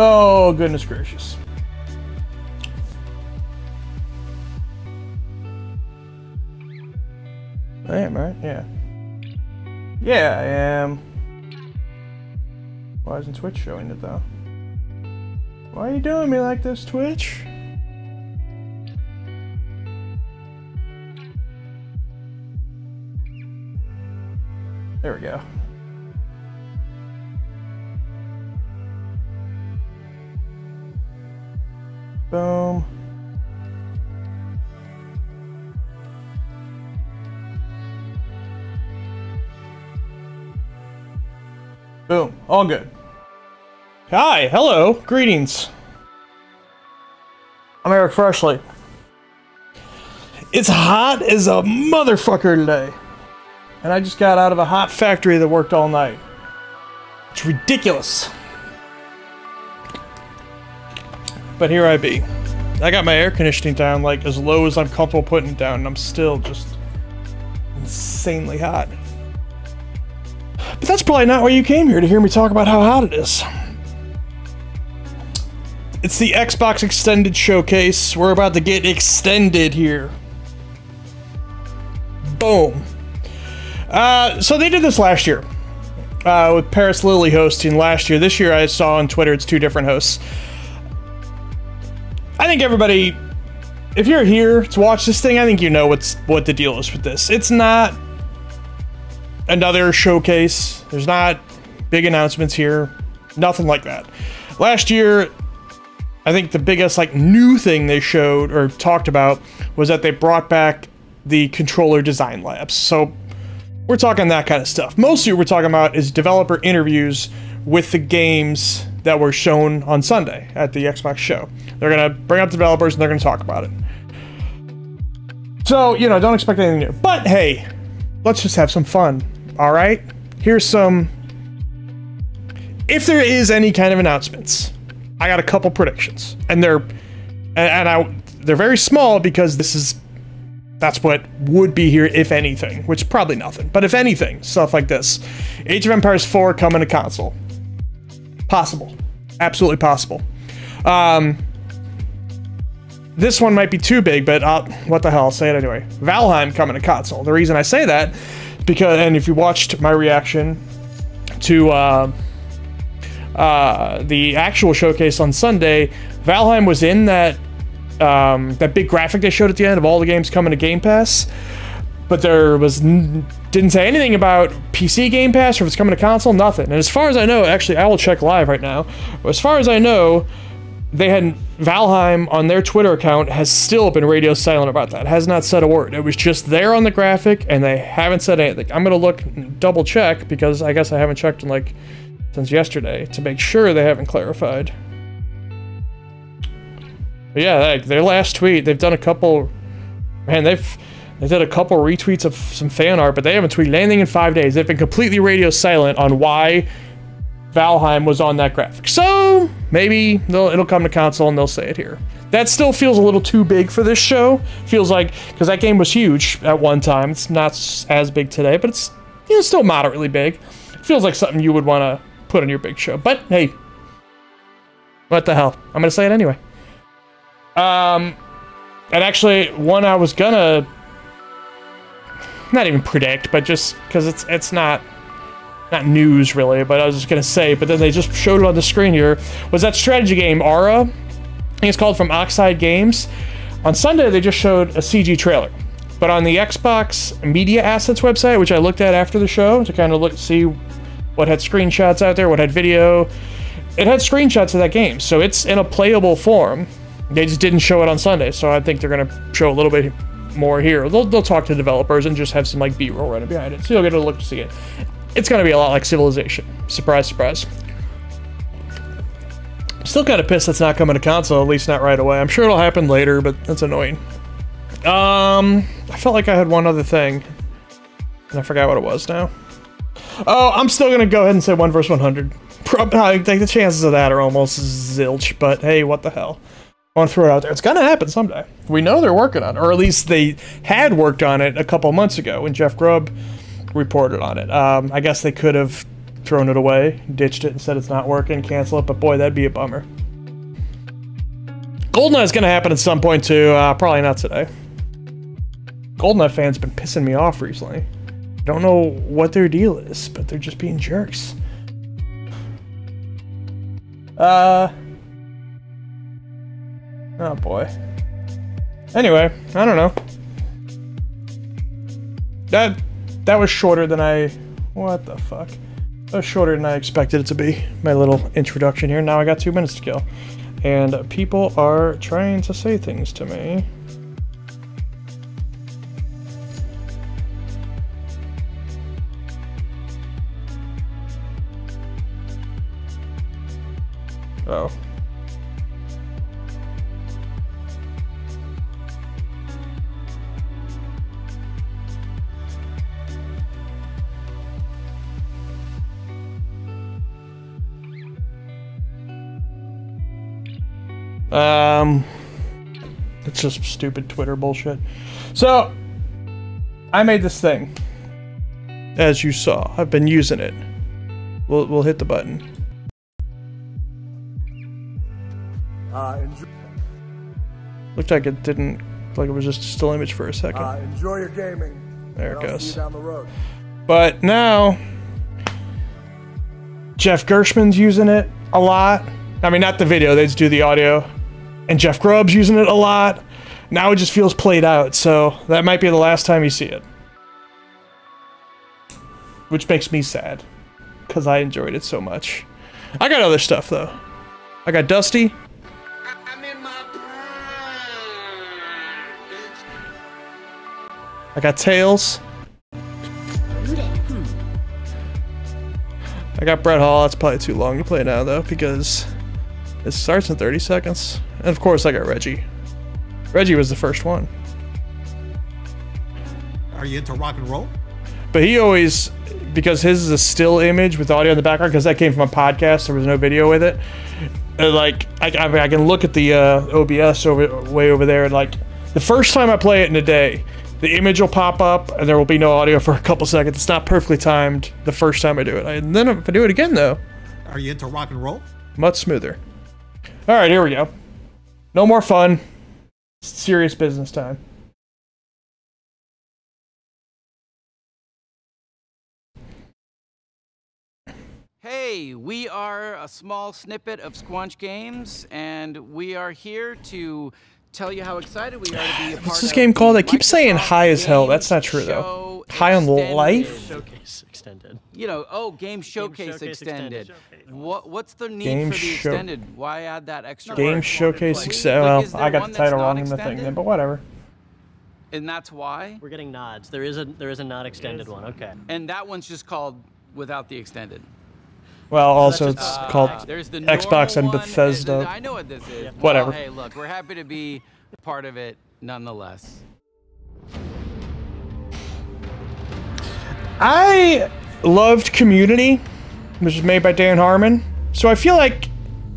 Oh, goodness gracious. I am, right? Yeah. Yeah, I am. Why isn't Twitch showing it, though? Why are you doing me like this, Twitch? There we go. Boom. Boom. All good. Hi. Hello. Greetings. I'm Eric Freshley. It's hot as a motherfucker today. And I just got out of a hot factory that worked all night. It's ridiculous. But here I be. I got my air conditioning down like as low as I'm comfortable putting it down, and I'm still just insanely hot. But that's probably not why you came here, to hear me talk about how hot it is. It's the Xbox Extended Showcase. We're about to get extended here. Boom. So they did this last year. With Paris Lily hosting last year. This year I saw on Twitter it's 2 different hosts. I think everybody, if you're here to watch this thing, I think you know what the deal is with this. It's not another showcase. There's not big announcements here. Nothing like that. Last year, I think the biggest like new thing they showed or talked about was that they brought back the controller design labs. So we're talking that kind of stuff. Mostly what we're talking about is developer interviews with the games that were shown on Sunday at the Xbox show. They're gonna bring up developers and they're gonna talk about it. So, you know, don't expect anything new. But hey, let's just have some fun, all right? Here's some... If there is any kind of announcements, I got a couple predictions. And they're very small because that's what would be here if anything, which probably nothing. But if anything, stuff like this. Age of Empires 4 coming to console. Possible. Absolutely possible. This one might be too big, but what the hell, I'll say it anyway. Valheim coming to console. The reason I say that, because, and if you watched my reaction to the actual showcase on Sunday, Valheim was in that big graphic they showed at the end of all the games coming to Game Pass, but there was didn't say anything about PC Game Pass or if it's coming to console, nothing. And as far as I know, actually I will check live right now, but as far as I know, they had Valheim on their Twitter account has still been radio silent about that. Has not said a word. It was just there on the graphic and they haven't said anything. I'm gonna look double check because I guess I haven't checked in like since yesterday to make sure they haven't clarified. But yeah, like their last tweet, they've done a couple, man, they did a couple retweets of some fan art, but they haven't tweeted anything in 5 days. They've been completely radio silent on why Valheim was on that graphic. So maybe it'll come to console and they'll say it here. That still feels a little too big for this show. Feels like, because that game was huge at one time. It's not as big today, but it's, you know, still moderately big. It feels like something you would want to put on your big show. But hey, what the hell? I'm gonna say it anyway. And actually, one I was gonna not even predict, but just because it's not news really, but I was just gonna say, but then they just showed it on the screen here, was that strategy game Aura. I think it's called, from Oxide Games. On Sunday they just showed a CG trailer, but on the Xbox Media Assets website, which I looked at after the show to kind of see what had screenshots out there, what had video, it had screenshots of that game, so it's in a playable form. They just didn't show it on Sunday, so I think they're gonna show a little bit more here. They'll talk to developers and just have some like B-roll running behind it, so you'll get a look to see it. It's gonna be a lot like Civilization. Surprise, surprise. Still kind of pissed that's not coming to console, at least not right away. I'm sure it'll happen later, but that's annoying. I felt like I had one other thing, and I forgot what it was now. Oh, I'm still gonna go ahead and say 1 vs 100. I think the chances of that are almost zilch, but hey, what the hell. I want to throw it out there. It's gonna happen someday. We know they're working on it, or at least they had worked on it a couple months ago when Jeff Grubb reported on it. I guess they could have thrown it away, ditched it and said it's not working, cancel it, but boy, that'd be a bummer. GoldenEye's gonna happen at some point too, probably not today. GoldenEye fans been pissing me off recently. Don't know what their deal is, but they're just being jerks. Oh boy. Anyway, I don't know. That was shorter than I... What the fuck? That was shorter than I expected it to be. My little introduction here. Now I got 2 minutes to kill. And people are trying to say things to me. Oh. It's just stupid Twitter bullshit. So, I made this thing. As you saw, I've been using it. We'll hit the button. Looked like it didn't, like it was just a still image for a second. Enjoy your gaming. There it goes. See you down the road. But now, Jeff Gershman's using it a lot. I mean, not the video, they just do the audio. And Jeff Grubb's using it a lot. Now it just feels played out, so that might be the last time you see it. Which makes me sad, because I enjoyed it so much. I got other stuff, though. I got Dusty. I got Tails. I got Brett Hall. That's probably too long to play now, though, because it starts in 30 seconds. And of course, I got Reggie. Reggie was the first one. Are you into rock and roll? But he always, because his is a still image with audio in the background, because that came from a podcast, there was no video with it. Like, I can look at the OBS way over there, and like, the first time I play it in a day, the image will pop up, and there will be no audio for a couple seconds. It's not perfectly timed the first time I do it. And then if I do it again, though... Are you into rock and roll? Much smoother. Alright, here we go. No more fun. Serious business time. Hey, we are a small snippet of Squanch Games, and we are here to tell you how excited we are to be a part What's this of game called? I keep Microsoft saying high as hell. Game That's not true, though. Show High on Extended. life? Showcase extended. You know, Game Showcase Extended. What's the need Game for the show- extended? Why add that extra Game word? Showcase Like, Extended. like, Well, is there I got one the that's title not wrong in the thing extended? then, but whatever. And that's why? We're getting nods. There is a not extended one. Okay. And that one's just called without the extended. Well, also that's it's just- called There's the Xbox and normal one, Bethesda. I know what this is. Yeah. Whatever. Well, hey, look, we're happy to be part of it nonetheless. I loved Community, which was made by Dan Harmon, so I feel like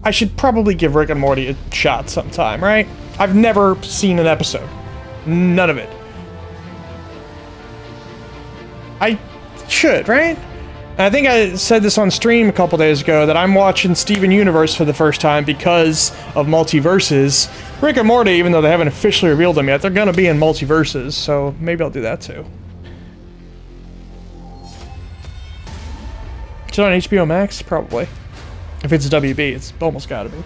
I should probably give Rick and Morty a shot sometime, right? I've never seen an episode. None of it. I should, right? And I think I said this on stream a couple days ago, that I'm watching Steven Universe for the first time because of multiverses. Rick and Morty, even though they haven't officially revealed them yet, they're gonna be in multiverses, so maybe I'll do that too. Is it on HBO Max? Probably. If it's WB, it's almost gotta be.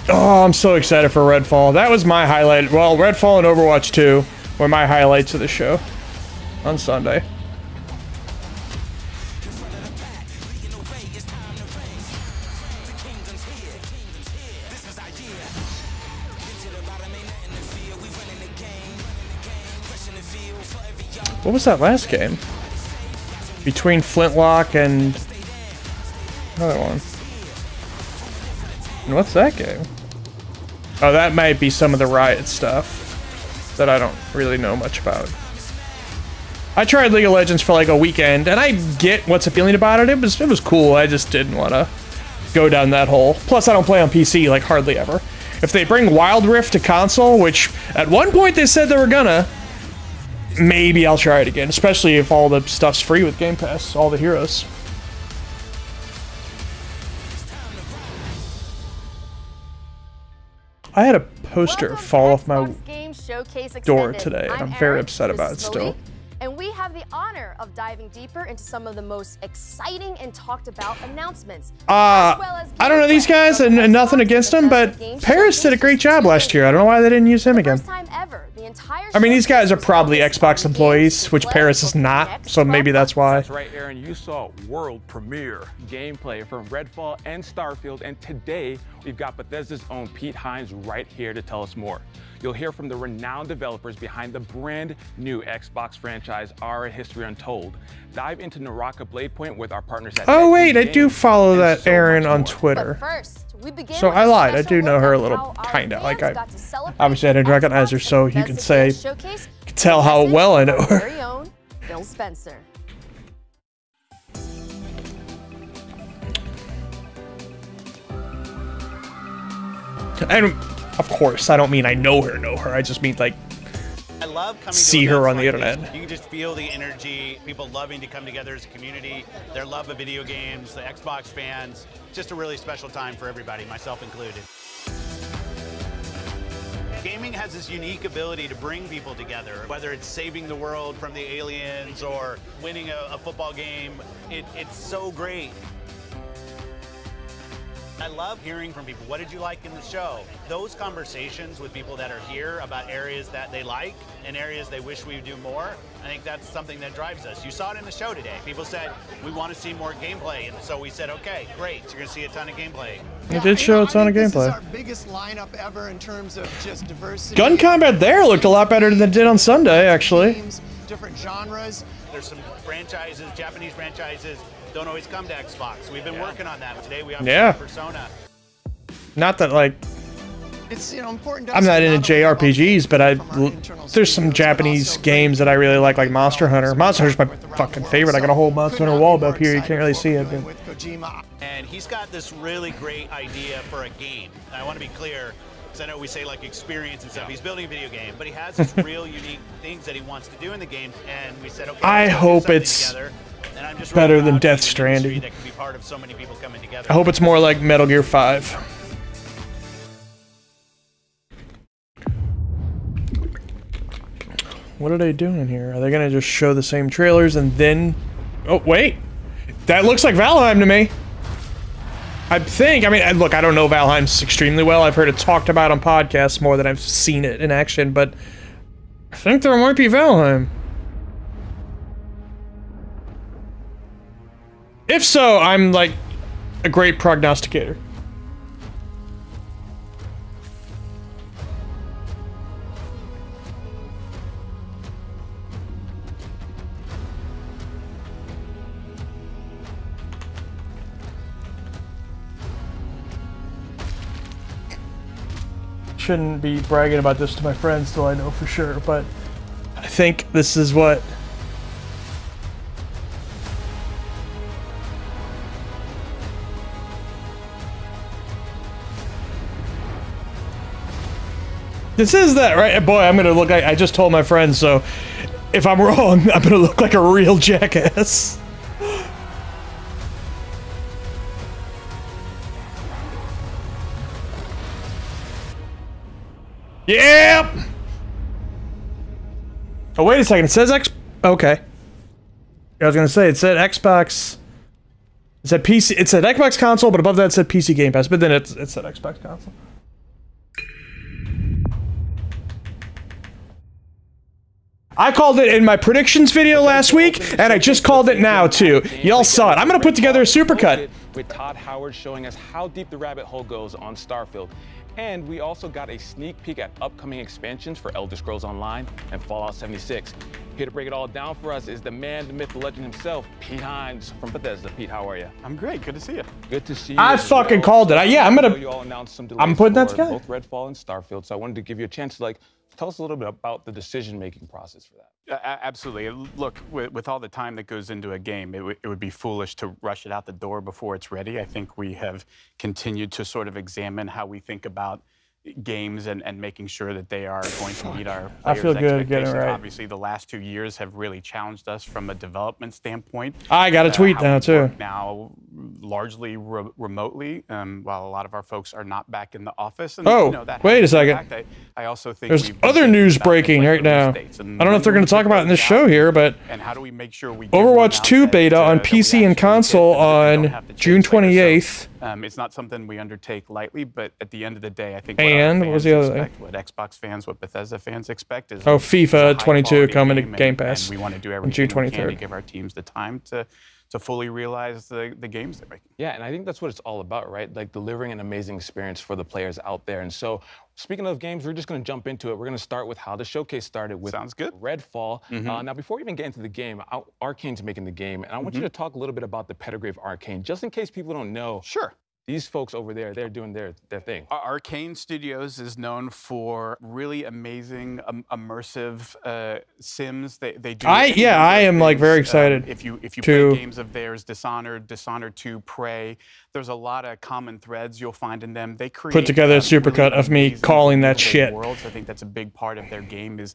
Oh, I'm so excited for Redfall. That was my highlight. Well, Redfall and Overwatch 2 were my highlights of the show on Sunday. What was that last game? Between Flintlock and another one. And what's that game? Oh, that might be some of the Riot stuff that I don't really know much about. I tried League of Legends for like a weekend, and I get what's appealing about it. It was cool. I just didn't want to go down that hole. Plus, I don't play on PC like hardly ever. If they bring Wild Rift to console, which at one point they said they were gonna, maybe I'll try it again, especially if all the stuff's free with Game Pass, all the heroes. I had a poster fall off my door today, and I'm very upset about it still. And we have the honor of diving deeper into some of the most exciting and talked about announcements. I don't know these guys, and nothing against them, but Paris did a great job last year. I don't know why they didn't use him again. I mean, these guys are probably Xbox employees, which Paris is not, so maybe that's why. That's right, Aaron. You saw world premiere gameplay from Redfall and Starfield, and today we've got Bethesda's own Pete Hines right here to tell us more. You'll hear from the renowned developers behind the brand new Xbox franchise, Our History Untold. Dive into Naraka Blade Point with our partners at Oh wait, I do follow that Aaron on Twitter. So I lied, I do know her a little, kinda. Like, obviously I didn't recognize her, so you can tell how well I know her. Very own Phil Spencer. And of course, I don't mean I know her. I just mean like I love coming see to her on the like internet. This. You can just feel the energy, people loving to come together as a community, their love of video games, the Xbox fans. Just a really special time for everybody, myself included. Gaming has this unique ability to bring people together, whether it's saving the world from the aliens or winning a football game. It's so great. I love hearing from people. What did you like in the show? Those conversations with people that are here about areas that they like and areas they wish we would do more, I think that's something that drives us. You saw it in the show today. People said, we want to see more gameplay. And so we said, okay, great. You're going to see a ton of gameplay. It did show a ton of gameplay. This is our biggest lineup ever in terms of just diversity. Gun combat there looked a lot better than it did on Sunday, actually. Games, different genres. There's some franchises, Japanese franchises, don't always come to Xbox. We've been working on that. Today we have Persona. Not that like It's important to I'm not into JRPGs, but there's some Japanese games that I really like Monster Hunter. Monster Hunter's my fucking favorite. I got a whole Monster Hunter wall up here. You can't really see it. But And he's got this really great idea for a game. And I want to be clear, because I know we say like experience and stuff. He's building a video game, but he has this real unique things that he wants to do in the game. And we said, okay, I hope it's better than Death Stranding. I hope it's more like Metal Gear 5. What are they doing here? Are they gonna just show the same trailers and then... Oh, wait! That looks like Valheim to me! I think, I mean, look, I don't know Valheim extremely well. I've heard it talked about on podcasts more than I've seen it in action, but... I think there might be Valheim. If so, I'm, like, a great prognosticator. Shouldn't be bragging about this to my friends till I know for sure, but I think this is what this is that, right? Boy, I'm gonna look like I just told my friends, so if I'm wrong, I'm gonna look like a real jackass. Yep. Oh, wait a second. It says X. Okay. I was gonna say it said Xbox. It said PC. It said Xbox console, but above that it said PC Game Pass. But then it said Xbox console. I called it in my predictions video last week, and I just called it now too. Y'all saw it. I'm gonna put together a supercut. With Todd Howard showing us how deep the rabbit hole goes on Starfield. And we also got a sneak peek at upcoming expansions for Elder Scrolls Online and Fallout 76. Here to break it all down for us is the man, the myth, the legend himself, Pete Hines from Bethesda. Pete, how are you? I'm great. Good to see you. Good to see you. I fucking called it. Yeah, I'm gonna. You all announced some delays I'm putting that for together. both Redfall and Starfield, so I wanted to give you a chance to tell us a little bit about the decision-making process for that. Absolutely. Look, with all the time that goes into a game, it would be foolish to rush it out the door before it's ready. I think we have continued to sort of examine how we think about games and making sure that they are going to meet our I feel players' good getting it expectations. right. Obviously, the last 2 years have really challenged us from a development standpoint. I got a tweet how now we too. work now largely remotely, while a lot of our folks are not back in the office. And, Oh, you know, that wait has a an second. impact. I also think There's we've been other thinking news about breaking like right now. I release dates and don't know if they're going to talk about it in this show here, but and how do we make sure we Overwatch 2 beta on PC and console on June 28th. It's not something we undertake lightly, but at the end of the day, I think And what what was our the fans other thing? expect, what Xbox fans, what Bethesda fans expect is Oh, a FIFA 22 high-quality coming to game, Game and Pass we want to do on June everything we can to 23rd. give our teams the time to fully realize the games they're making. Yeah, and I think that's what it's all about, right? Like delivering an amazing experience for the players out there. And so, speaking of games, we're just going to jump into it. We're going to start with how the showcase started with Sounds good. Redfall. Now, before we even get into the game, Arcane's making the game, and I want you to talk a little bit about the pedigree of Arcane, just in case people don't know. Sure. These folks over there, they're doing their thing. Arcane Studios is known for really amazing, immersive sims. They do. I am like very things. excited. If you to play games of theirs, Dishonored, Dishonored 2, Prey, there's a lot of common threads you'll find in them. They create put together a supercut really of me amazing, calling that believable shit. worlds. I think that's a big part of their game is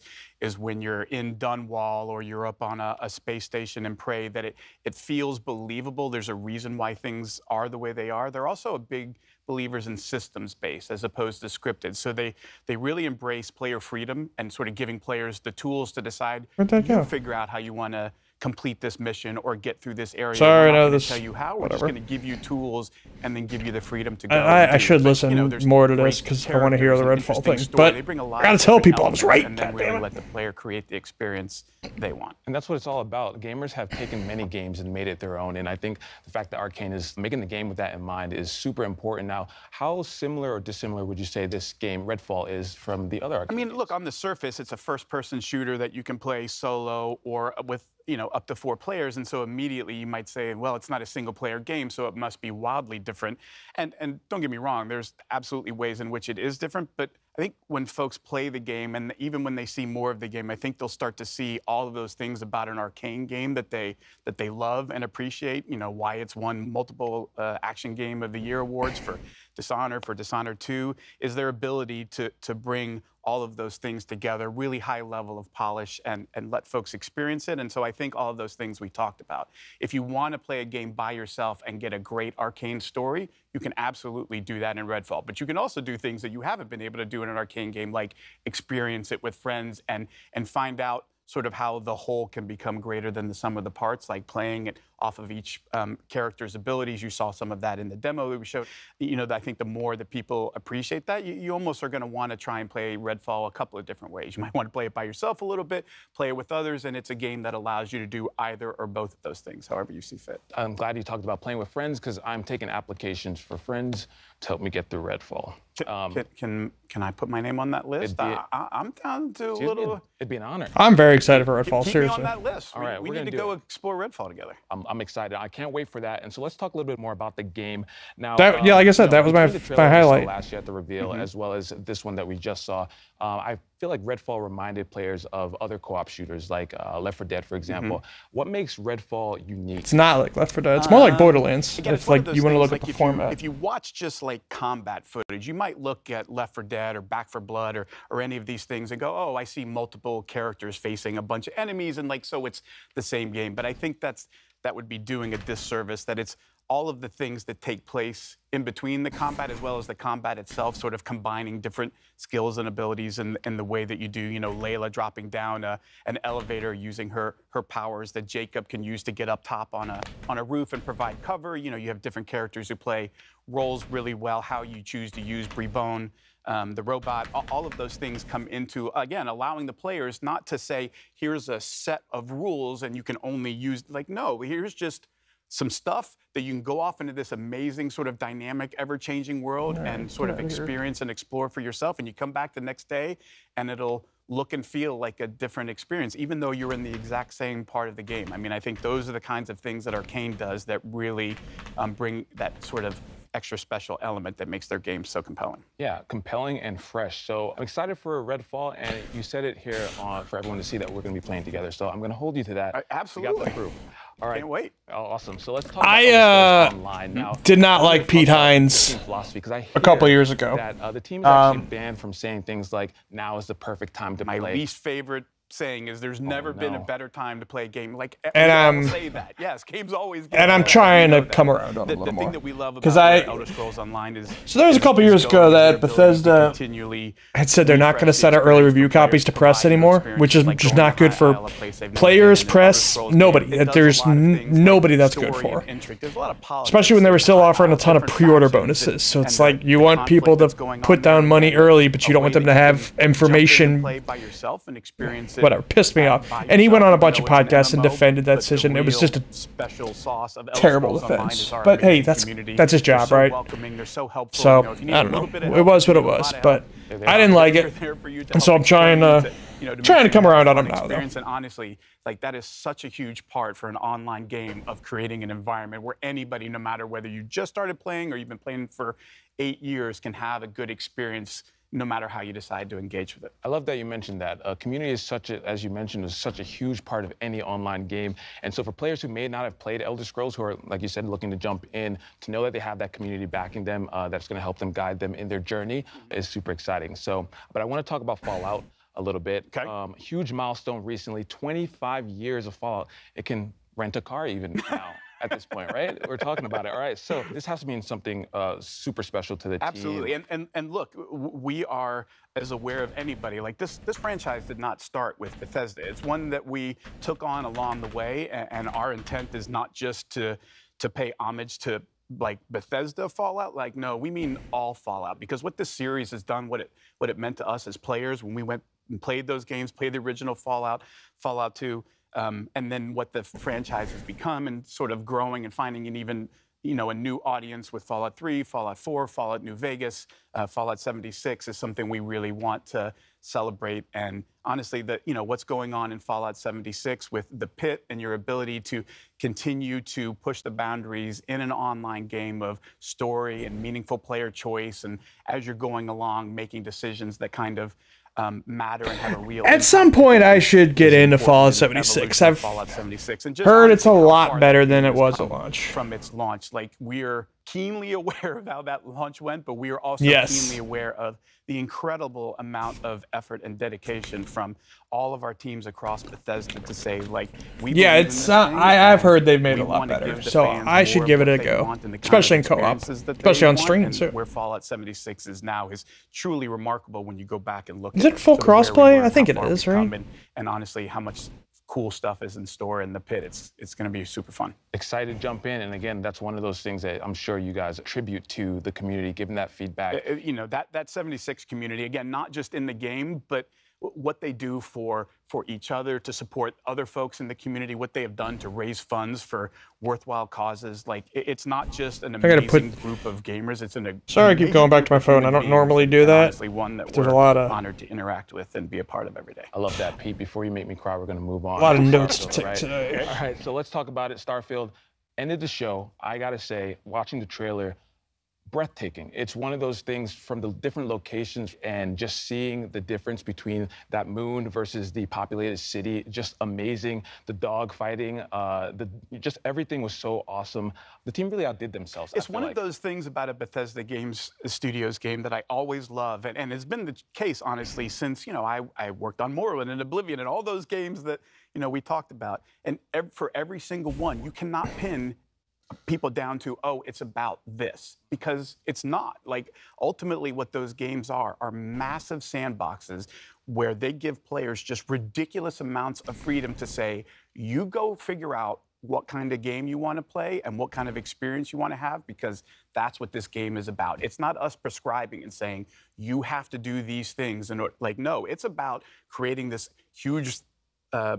when you're in Dunwall or you're up on a space station in Prey, that it feels believable. There's a reason why things are the way they are. They're also a big believers in systems-based as opposed to scripted. So they really embrace player freedom and sort of giving players the tools to decide, Where'd that go? figure out how you want to complete this mission or get through this area. Sorry, We're not no, gonna this- tell you how. We're just whatever. going to give you tools and then give you the freedom to go. I and do. should But, listen you know, there's more to great this because I want to hear the characters and Redfall thing. interesting But story. They bring a lot I gotta of tell different people I was elements right. and then God really damn it. let the player create the experience they want. And that's what it's all about. Gamers have taken many games and made it their own. And I think the fact that Arcane is making the game with that in mind is super important. Now, how similar or dissimilar would you say this game, Redfall, is from the other Arcane I mean, games? look, on the surface, it's a first-person shooter that you can play solo or with, up to 4 players. And so immediately you might say, well, it's not a single-player game, so it must be wildly different. And don't get me wrong, there's absolutely ways in which it is different. But I think when folks play the game, and even when they see more of the game, I think they'll start to see all of those things about an Arcane game that they love and appreciate. Why it's won multiple Action Game of the Year awards for Dishonored 2, is their ability to bring all of those things together, really high level of polish, and let folks experience it. And so I think all of those things we talked about. If you want to play a game by yourself and get a great Arcane story, you can absolutely do that in Redfall. But you can also do things that you haven't been able to do in an Arcane game, like experience it with friends and find out sort of how the whole can become greater than the sum of the parts, like playing it off of each character's abilities. You saw some of that in the demo that we showed. I think the more that people appreciate that, you almost are going to want to try and play Redfall a couple of different ways. You might want to play it by yourself a little bit, play it with others, and it's a game that allows you to do either or both of those things, however you see fit. I'm glad you talked about playing with friends because I'm taking applications for friends to help me get through Redfall. Can I put my name on that list? I'm down to a little. It'd be an honor. I'm very excited for Redfall, Keep seriously. me on that list. All right, we we're need gonna to do go it. explore Redfall together. I'm excited. I can't wait for that. And so let's talk a little bit more about the game. Now, Yeah, like I said, that was my between the trailer we saw highlight. last year at the reveal, as well as this one that we just saw. I feel like Redfall reminded players of other co-op shooters, like Left 4 Dead, for example. What makes Redfall unique? It's not like Left 4 Dead. It's more like Borderlands. Again, If it's one of like those you want to things, look at like, the format. If you watch just like combat footage, you might look at Left 4 Dead or Back 4 Blood or any of these things and go, oh, I see multiple characters facing a bunch of enemies, and so it's the same game. But I think that would be doing a disservice, that it's all of the things that take place in between the combat as well as the combat itself, sort of combining different skills and abilities in the way that you do, Layla dropping down an elevator using her powers that Jacob can use to get up top on a roof and provide cover. You have different characters who play roles really well, how you choose to use Brebone, the robot. All of those things come into, again, allowing the players not to say, here's a set of rules and you can only use, no, here's just some stuff that you can go off into this amazing sort of dynamic, ever-changing world and sort of experience and explore for yourself. And you come back the next day and it'll look and feel like a different experience, even though you're in the exact same part of the game. I mean, I think those are the kinds of things that Arcane does that really bring that sort of extra special element that makes their game so compelling. Yeah, compelling and fresh. So I'm excited for Redfall, and you said it here for everyone to see that we're going to be playing together. So I'm going to hold you to that. Absolutely. We got the proof. All right. Can't wait. Oh, awesome. So let's talk about online now. Did not like Pete Hines philosophy, because I a couple years ago. That the team is actually banned from saying things like, now is the perfect time to play. My least favorite saying is there's never been a better time to play a game. Like, and say that. Yes, games always get and I'm trying to come around on it a little more. more. The thing that we love about Elder Scrolls Online is... So there was a couple years ago that Bethesda had said they're not going to send out early review copies to press anymore, which is just not good for players, press, nobody. There's nobody that's good for. Especially when they were still offering a ton of pre-order bonuses. So it's like you want people to put down money early, but you don't want them to have information... Whatever, pissed me off. And he went on a bunch of podcasts and defended that decision. It was just a terrible defense. But hey, that's his job, right? So, I don't know. It was what it was, but I didn't like it. And so I'm trying to come around on him now, though. And honestly, like, that is such a huge part for an online game of creating an environment where anybody, no matter whether you just started playing or you've been playing for 8 years, can have a good experience no matter how you decide to engage with it. I love that you mentioned that. Community is as you mentioned, is such a huge part of any online game. And so for players who may not have played Elder Scrolls, who are, like you said, looking to jump in, to know that they have that community backing them, that's going to help them guide them in their journey is super exciting. So, but I want to talk about Fallout a little bit. Okay. Huge milestone recently, 25 years of Fallout. It can rent a car even now. At this point, right? We're talking about it. All right, so this has to mean something super special to the team. Absolutely, and look, we are as aware of anybody. Like, this franchise did not start with Bethesda. It's one that we took on along the way, and our intent is not just to pay homage to, like, Bethesda Fallout. Like, no, we mean all Fallout, because what this series has done, what it meant to us as players when we went and played those games, played the original Fallout, Fallout 2, and then what the franchise has become, and sort of growing and finding an even, a new audience with Fallout 3, Fallout 4, Fallout New Vegas, Fallout 76 is something we really want to celebrate. And honestly, what's going on in Fallout 76 with the pit and your ability to continue to push the boundaries in an online game of story and meaningful player choice, and as you're going along, making decisions that kind of matter and have a real At some point, I should get into Fallout 76. I've heard it's a lot better than it was at launch. From its launch, like, we're keenly aware of how that launch went, but we are also keenly aware of the incredible amount of effort and dedication from all of our teams across Bethesda to say, like, I've heard they've made it a lot better, so I should give it a go, especially in co-op, especially on stream too. Where Fallout 76 is now is truly remarkable when you go back and look. Is it full crossplay? I think it is, right? And honestly, how much cool stuff is in store in the pit. It's going to be super fun. Excited to jump in, and again, that's one of those things that I'm sure you guys attribute to the community, giving that feedback. That 76 community, again, not just in the game, but what they do for each other, to support other folks in the community, what they have done to raise funds for worthwhile causes. Like, it's not just an amazing group of gamers. It's Sorry, I keep going back to my phone. I don't normally do that. Honestly, one that we're honored to interact with and be a part of every day. I love that, Pete. Before you make me cry, we're going to move on. A lot of notes to take today. All right, so let's talk about it. Starfield ended the show. I got to say, watching the trailer, breathtaking. It's one of those things from the different locations and just seeing the difference between that moon versus the populated city, just amazing. The dog fighting, just everything was so awesome. The team really outdid themselves. It's one of those things about a Bethesda Studios game that I always love, and it's been the case, honestly, since, I worked on Morrowind and Oblivion and all those games that, we talked about. And for every single one, you cannot pin people down to, oh, it's about this, because it's not. Like, ultimately what those games are massive sandboxes where they give players just ridiculous amounts of freedom to say, you go figure out what kind of game you want to play and what kind of experience you want to have, because that's what this game is about. It's not us prescribing and saying, you have to do these things. And like, no, it's about creating this huge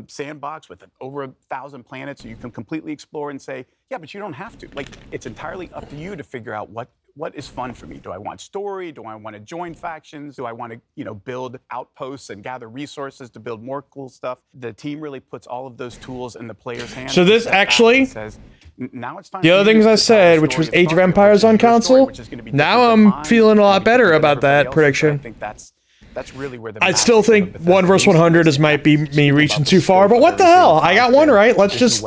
sandbox with over 1,000 planets, so you can completely explore and say, yeah, but you don't have to. Like, it's entirely up to you to figure out what is fun for me. Do I want story? Do I want to join factions? Do I want to, you know, build outposts and gather resources to build more cool stuff? The team really puts all of those tools in the player's hands. So this actually, says, now it's time the other things I said, which was Age of Empires on console, now I'm feeling a lot better about that prediction. I think that's really where the I still think 1 vs 100 might be me reaching too far, but what the hell? I got one right. Let's just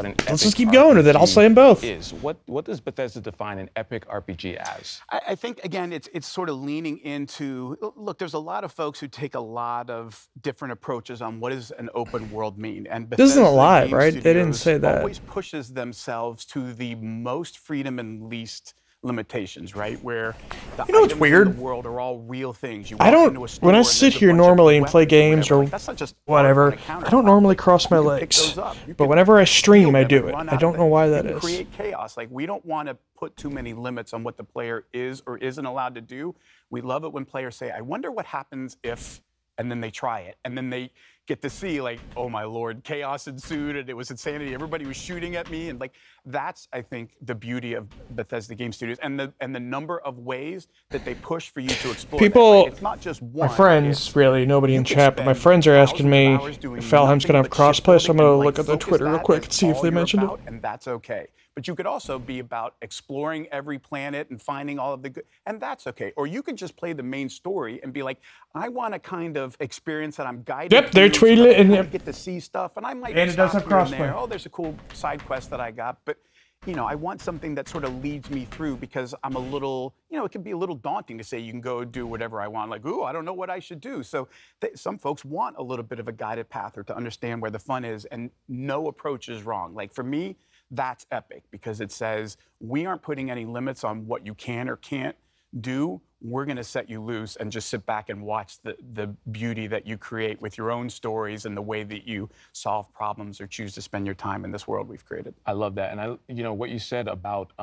keep going with it. I'll say them both. What does Bethesda define an epic RPG as? I think, again, it's sort of leaning into, look, there's a lot of folks who take a lot of different approaches on what does an open world mean. And This isn't a lie, right? They didn't say that. Always pushes themselves to the most freedom and least limitations, right? Where the what's weird? In the world are all real things. When I sit here normally and play games or whatever, I don't normally cross my legs. But whenever I stream, I do it. I don't know why that is. Create chaos. Like, we don't want to put too many limits on what the player is or isn't allowed to do. We love it when players say, I wonder what happens if, and then they try it, and then they get to see, like, oh my Lord, chaos ensued and it was insanity. Everybody was shooting at me, and like, that's, I think, the beauty of Bethesda Game Studios and the number of ways that they push for you to explore. People, it's not just one. My friends, really, nobody in chat, but my friends are asking me if Valheim's gonna have crossplay, so I'm gonna look at the Twitter real quick and see if they mentioned it. And that's okay. But you could also be about exploring every planet and finding all of the good, and that's okay. Or you could just play the main story and be like, I want a kind of experience that I'm guided. Yep, they're tweeting it, and get to see stuff, and I might. And it does have crossplay. Oh, there's a cool side quest that I got, but you know, I want something that sort of leads me through, because I'm a little, you know, it can be a little daunting to say you can go do whatever I want. Like, ooh, I don't know what I should do. So some folks want a little bit of a guided path or to understand where the fun is, and no approach is wrong. Like, for me, that's epic, because it says we aren't putting any limits on what you can or can't do. We're going to set you loose and just sit back and watch the beauty that you create with your own stories and the way that you solve problems or choose to spend your time in this world we've created. I love that. And you know, what you said about,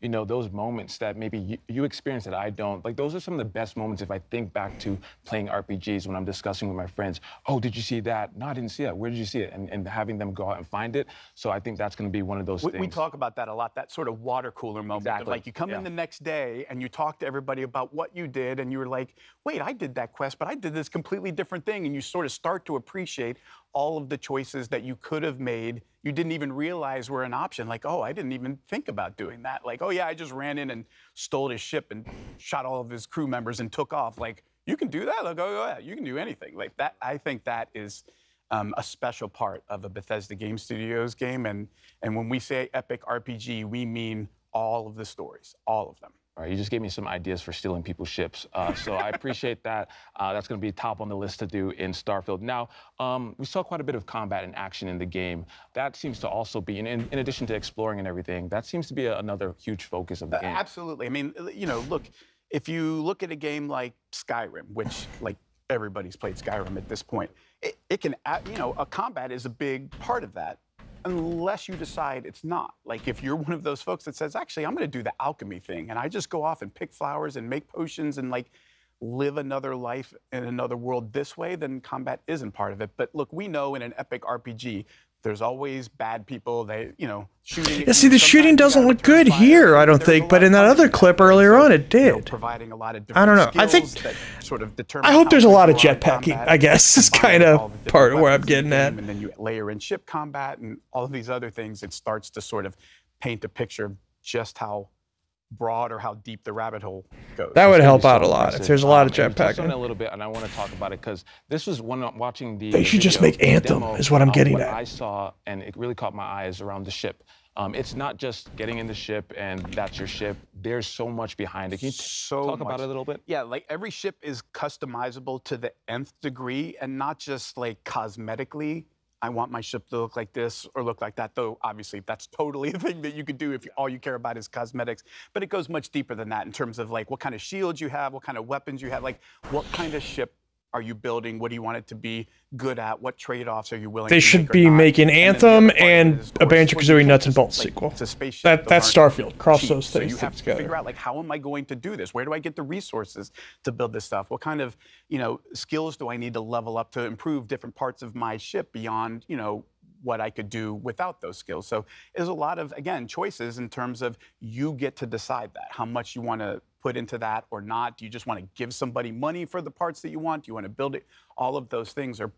you know, those moments that maybe you experience that I don't, like, those are some of the best moments if I think back to playing RPGs when I'm discussing with my friends, oh, did you see that? No, I didn't see that. Where did you see it? And having them go out and find it. So I think that's going to be one of those things. We talk about that a lot, that sort of water cooler moment. Exactly. Of, like, you come in the next day and you talk to everybody about what you did, and you were like, wait, I did that quest, but I did this completely different thing. And you sort of start to appreciate all of the choices that you could have made you didn't even realize were an option. Like, oh, I didn't even think about doing that. Like, oh yeah, I just ran in and stole his ship and shot all of his crew members and took off. Like, you can do that? Like, oh yeah, you can do anything. Like that, I think that is a special part of a Bethesda Game Studios game. And when we say epic RPG, we mean all of the stories, all of them. All right, you just gave me some ideas for stealing people's ships, so I appreciate that. That's going to be top on the list to do in Starfield. Now, we saw quite a bit of combat and action in the game. That seems to also be, in addition to exploring and everything, that seems to be another huge focus of the game. Absolutely. I mean, you know, look, if you look at a game like Skyrim, which, like, everybody's played Skyrim at this point, it can, you know, a combat is a big part of that. Unless you decide it's not. Like, if you're one of those folks that says, actually, I'm going to do the alchemy thing, and I just go off and pick flowers and make potions and, like, live another life in another world this way, then combat isn't part of it. But look, we know in an epic RPG, there's always bad people, you know, shooting. Yeah, see, the shooting doesn't look good here, I don't think, but in that other clip earlier on, it did. You know, providing a lot of different I don't know. I think, sort of determine I hope there's a lot of jetpacking, I guess, is kind of part of where I'm getting at. And then you layer in ship combat and all of these other things. It starts to sort of paint a picture of just how broad or how deep the rabbit hole goes. That would help out a lot if there's a lot of jetpacking. On a little bit, and I want to talk about it because this was one watching the. They should just make Anthem, is what I'm getting at. What I saw, and it really caught my eyes around the ship. It's not just getting in the ship and that's your ship. There's so much behind it. Can you talk about it a little bit? Yeah, like every ship is customizable to the nth degree, and not just like cosmetically. I want my ship to look like this or look like that, though obviously that's totally a thing that you could do if all you care about is cosmetics. But it goes much deeper than that in terms of like what kind of shields you have, what kind of weapons you have, like what kind of ship are you building? What do you want it to be good at? What trade-offs are you willing They to should make or be not? making And then the Anthem other part of it and is, of a course, Banjo-Kazooie well, you Nuts can't and Bolts just, sequel. it's a spaceship. That's Those aren't Starfield. Cross cheap. those So things you have together. to figure out, like, how am I going to do this? Where do I get the resources to build this stuff? What kind of, skills do I need to level up to improve different parts of my ship beyond, what I could do without those skills? So there's a lot of, again, choices in terms of you get to decide that, how much you want to put into that or not. Do you just want to give somebody money for the parts that you want? Do you want to build it? All of those things are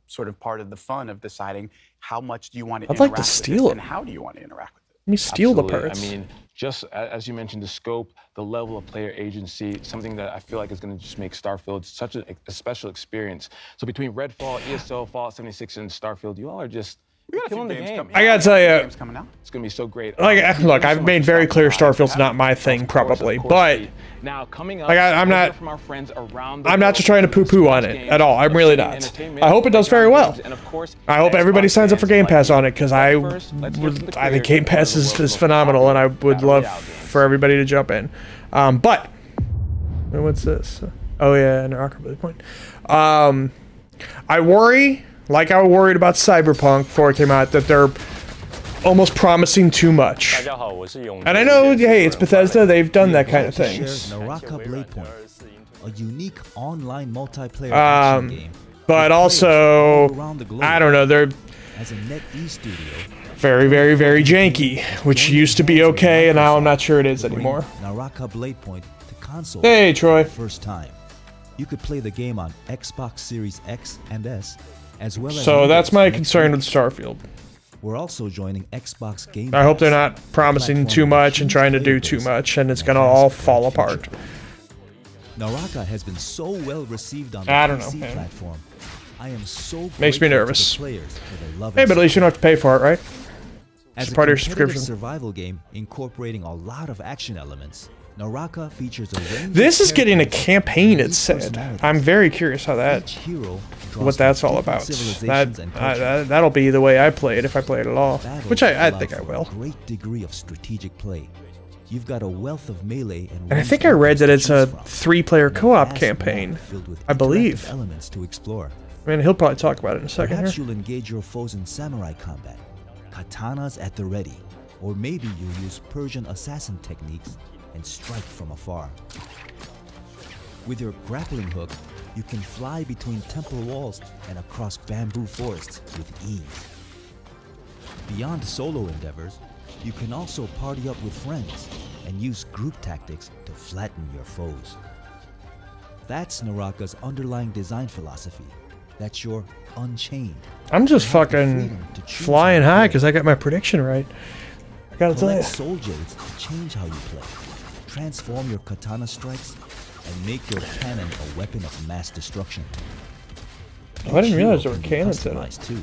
sort of part of the fun of deciding how much do you want to interact with steal it it. and how do you want to interact with it. Let me steal the Absolutely. parts. I mean, just as you mentioned, the scope, the level of player agency, something that I feel like is going to just make Starfield such a special experience. So between Redfall, ESO, Fallout 76, and Starfield, you all are just killing the game. I gotta tell you, Games coming out. It's going to be so great. look, I've made very clear Starfield's not my thing, probably, but now coming up, I'm not. from our friends around I'm not just trying to poo-poo on it at all. I'm really not. I hope it does very well. I hope everybody signs up for Game Pass on it because I think Game Pass is phenomenal, and I would love for everybody to jump in. But what's this? Oh yeah, an Arkham point. I worry. Like I worried about Cyberpunk before it came out, that they're almost promising too much. And I know, hey, it's Bethesda, they've done that kind of things. Naraka Blade Point, a unique online multiplayer action game. But also, I don't know, they're very, very, very janky, which used to be okay, and now I'm not sure it is anymore. Naraka Blade Point to console. Hey, Troy. First time. You could play the game on Xbox Series X and S. As well as so that's my concern with Starfield. We're also joining Xbox Game I hope they're not promising too much and trying to do too much, and it's gonna all fall apart. Naraka has been so well received on the PC platform. I am so makes me nervous. Hey, but at least you don't have to pay for it, right? It's part of your subscription. Survival game incorporating a lot of action elements. Naraka features a range This is getting a campaign, it said. I'm very curious how what that's all about. That'll be the way I play it if I play it at all, which I think I will. Great degree of strategic play. You've got a wealth of melee and I think I read that it's a 3-player co-op campaign. I believe. Elements to explore. I mean, he'll probably talk about it in a second. Perhaps you'll engage your foes in samurai combat, katanas at the ready, or maybe you'll use Persian assassin techniques and strike from afar. With your grappling hook, you can fly between temple walls and across bamboo forests with ease. Beyond solo endeavors, you can also party up with friends and use group tactics to flatten your foes. That's Naraka's underlying design philosophy. That's your Unchained. I'm just fucking flying high because I got my prediction right. I gotta tell you. Soul Jades to change how you play. Transform your katana strikes and make your cannon a weapon of mass destruction. Oh, I didn't realize there were cannons in it. Too.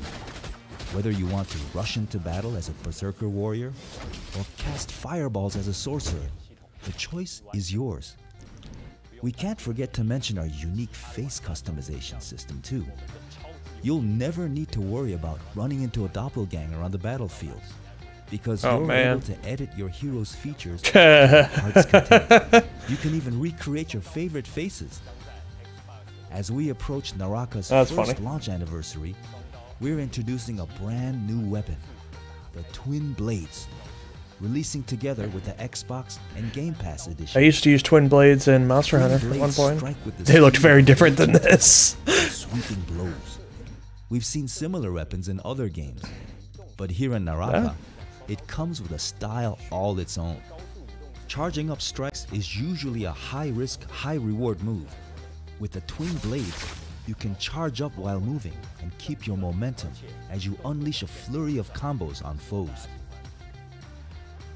Whether you want to rush into battle as a berserker warrior or cast fireballs as a sorcerer, the choice is yours. We can't forget to mention our unique face customization system too. You'll never need to worry about running into a doppelganger on the battlefield, because you're able to edit your hero's features. You can even recreate your favorite faces. As we approach Naraka's first launch anniversary, we're introducing a brand new weapon, the Twin Blades, releasing together with the Xbox and Game Pass edition. I used to use Twin Blades in Monster Hunter at one point. They looked very different than this. Sweeping blows. We've seen similar weapons in other games, but here in Naraka, it comes with a style all its own. Charging up strikes is usually a high-risk, high-reward move. With the Twin Blades, you can charge up while moving and keep your momentum as you unleash a flurry of combos on foes.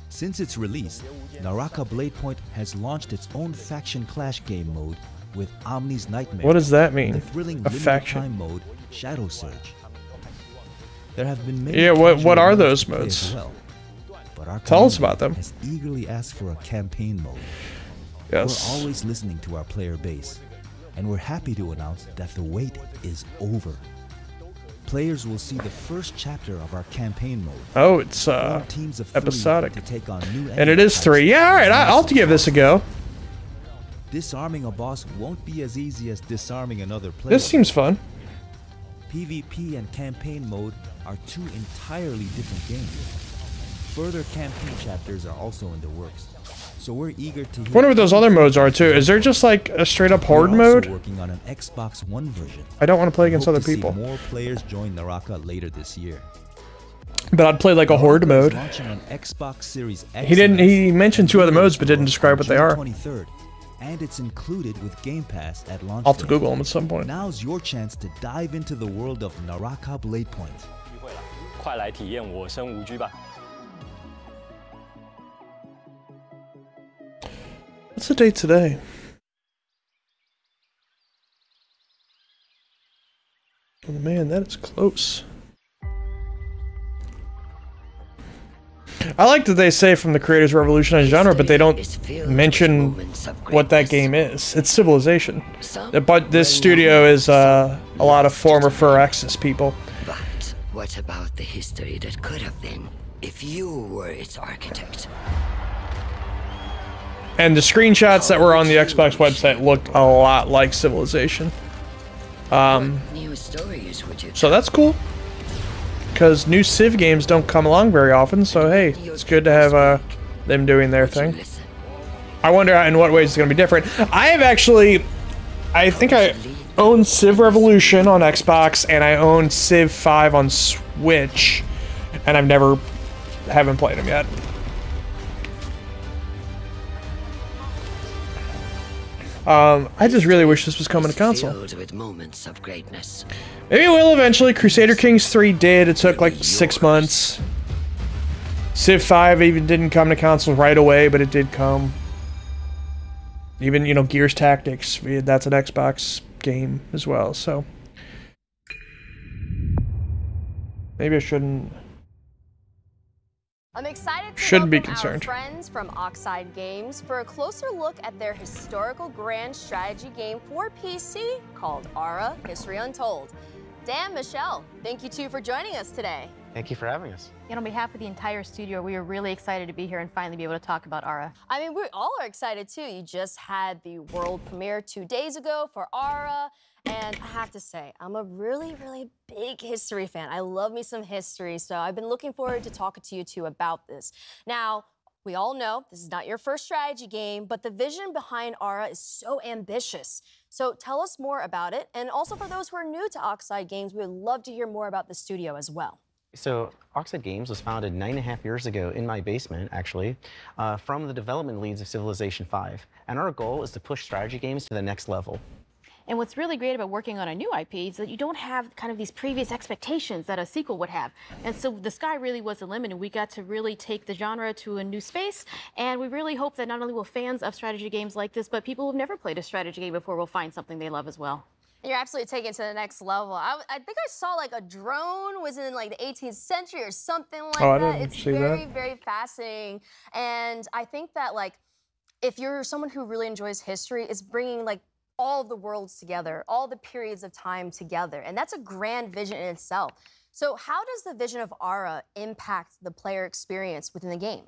Since its release, Naraka Blade Point has launched its own faction clash game mode with Omni's Nightmare. What does that mean? The thrilling a faction time mode, Shadow Surge. There have been many what are those modes? Well, but our Tell us about them. Has eagerly asked for a campaign mode. Yes. We're always listening to our player base, and we're happy to announce that the wait is over. Players will see the first chapter of our campaign mode. Oh, it's episodic. to take on new and it is 3. Yeah, all right, I'll give this a go. disarming a boss won't be as easy as disarming another player. This seems fun. PvP and campaign mode are two entirely different games. Further campaign chapters are also in the works, so we're eager to hear. I wonder what those other modes are too. Is there just like a straight up horde mode? Working on an Xbox One version. I don't want to play against other See people. more players join Naraka later this year. But I'd play like a horde mode. Launching on Xbox Series X. He mentioned two other modes but didn't describe what they are. 23rd, and it's included with Game Pass at launch. I'll have to Google them at some point. Now's your chance to dive into the world of Naraka Blade Point. 快来体验我生无拘吧。 What's the date today? Oh man, that is close. I like that they say from the creators revolutionized genre, but they don't mention what that game is. It's Civilization. But this studio is a lot of former Firaxis people. But what about the history that could have been if you were its architect? And the screenshots that were on the Xbox website looked a lot like Civilization. So that's cool. Because new Civ games don't come along very often, so hey, it's good to have them doing their thing. I wonder in what ways it's going to be different. I think I own Civ Revolution on Xbox, and I own Civ 5 on Switch, and haven't played them yet. I just really wish this was coming to console. With moments of greatness. Maybe it will eventually. Crusader Kings 3 did. It took like 6 months. Civ 5 even didn't come to console right away, but it did come. Even, you know, Gears Tactics, that's an Xbox game as well, so. Maybe I shouldn't. I'm excited to Shouldn't be welcome concerned. our friends from Oxide Games for a closer look at their historical grand strategy game for PC called Ara: History Untold. Dan, Michelle, thank you two for joining us today. Thank you for having us. And on behalf of the entire studio, we are really excited to be here and finally be able to talk about Ara. I mean, we all are excited too. You just had the world premiere 2 days ago for Ara. And I have to say, I'm a really, really big history fan. I love me some history, so I've been looking forward to talking to you two about this. Now, we all know this is not your first strategy game, but the vision behind Ara is so ambitious. So tell us more about it. And also for those who are new to Oxide Games, we would love to hear more about the studio as well. So Oxide Games was founded 9.5 years ago in my basement, actually, from the development leads of Civilization 5. And our goal is to push strategy games to the next level. And what's really great about working on a new IP is that you don't have kind of these previous expectations that a sequel would have. And so the sky really was the limit, and we got to really take the genre to a new space. And we really hope that not only will fans of strategy games like this, but people who've never played a strategy game before will find something they love as well. You're absolutely taking it to the next level. I think I saw like a drone was in like the 18th century or something like that. It's very, very fascinating. And I think that like, if you're someone who really enjoys history, it's bringing like all of the worlds together, all the periods of time together. And that's a grand vision in itself. So how does the vision of Ara impact the player experience within the game?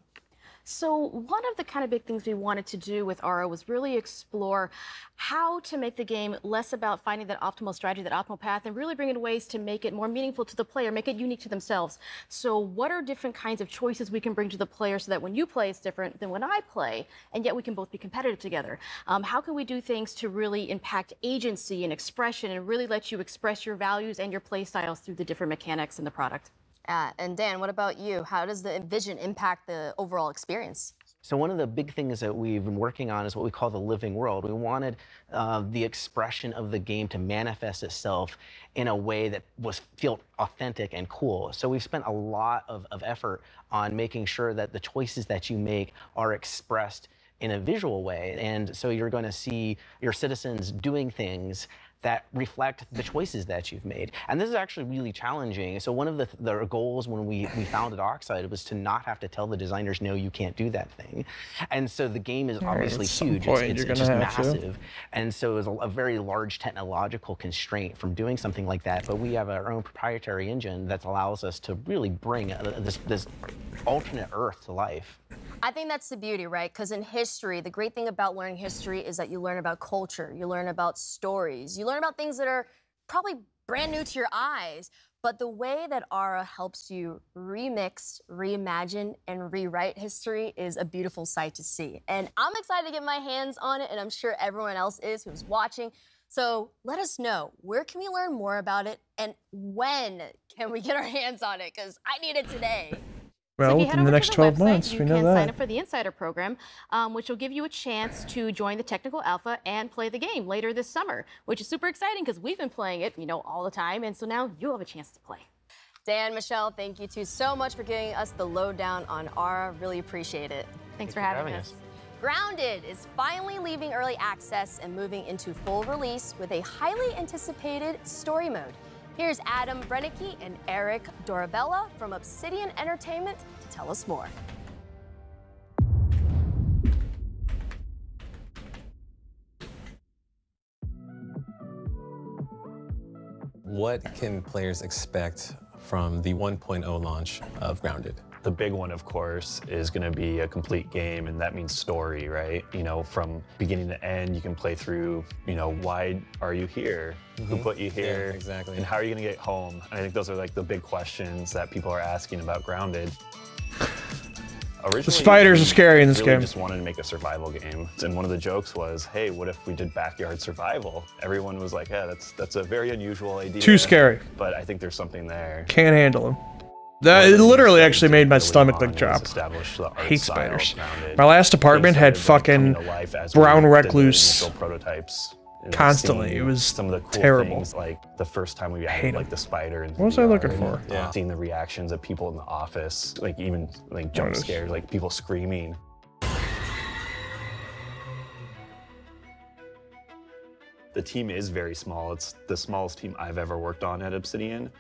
So one of the kind of big things we wanted to do with Ara was really explore how to make the game less about finding that optimal strategy, that optimal path, and really bring in ways to make it more meaningful to the player, make it unique to themselves. So what are different kinds of choices we can bring to the player so that when you play it's different than when I play, and yet we can both be competitive together? How can we do things to really impact agency and expression and really let you express your values and your play styles through the different mechanics in the product? And Dan, what about you? How does the vision impact the overall experience? So one of the big things that we've been working on is what we call the living world. We wanted the expression of the game to manifest itself in a way that felt authentic and cool. So we've spent a lot of effort on making sure that the choices that you make are expressed in a visual way. And so you're going to see your citizens doing things that reflect the choices that you've made. And this is actually really challenging. So one of the goals when we founded Oxide was to not have to tell the designers, no, you can't do that thing. And so the game is obviously huge. It's just massive. And so it was a very large technological constraint from doing something like that. But we have our own proprietary engine that allows us to really bring this alternate Earth to life. I think that's the beauty, right? Because in history, the great thing about learning history is that you learn about culture, you learn about stories, you learn about things that are probably brand new to your eyes. But the way that Ara helps you remix, reimagine, and rewrite history is a beautiful sight to see. And I'm excited to get my hands on it, and I'm sure everyone else is who's watching. So let us know, where can we learn more about it, and when can we get our hands on it? Because I need it today. Well, within the next 12 months, we know that. You can sign up for the Insider program, which will give you a chance to join the technical alpha and play the game later this summer, which is super exciting because we've been playing it, all the time, and so now you'll have a chance to play. Dan, Michelle, thank you two so much for giving us the lowdown on Ara. Really appreciate it. Thanks for having us. Grounded is finally leaving early access and moving into full release with a highly anticipated story mode. Here's Adam Brennicke and Eric Dorabella from Obsidian Entertainment to tell us more. What can players expect from the 1.0 launch of Grounded? The big one, of course, is going to be a complete game, and that means story, right? From beginning to end, you can play through, why are you here? Who put you here? Yeah, exactly. And how are you going to get home? And I think those are like the big questions that people are asking about Grounded. Originally, the spiders are scary in this game. Just wanted to make a survival game, and one of the jokes was, "Hey, what if we did backyard survival?" Everyone was like, "Yeah, that's a very unusual idea." Too scary. But I think there's something there. Can't handle them. It literally actually made my stomach like drop. I hate spiders. My last apartment had fucking brown recluse prototypes constantly. It was some of the cool terrible. Things, like the first time we added like the spider. What was I looking for? Yeah. Seeing the reactions of people in the office, like even like jump scares, like people screaming. The team is very small. It's the smallest team I've ever worked on at Obsidian.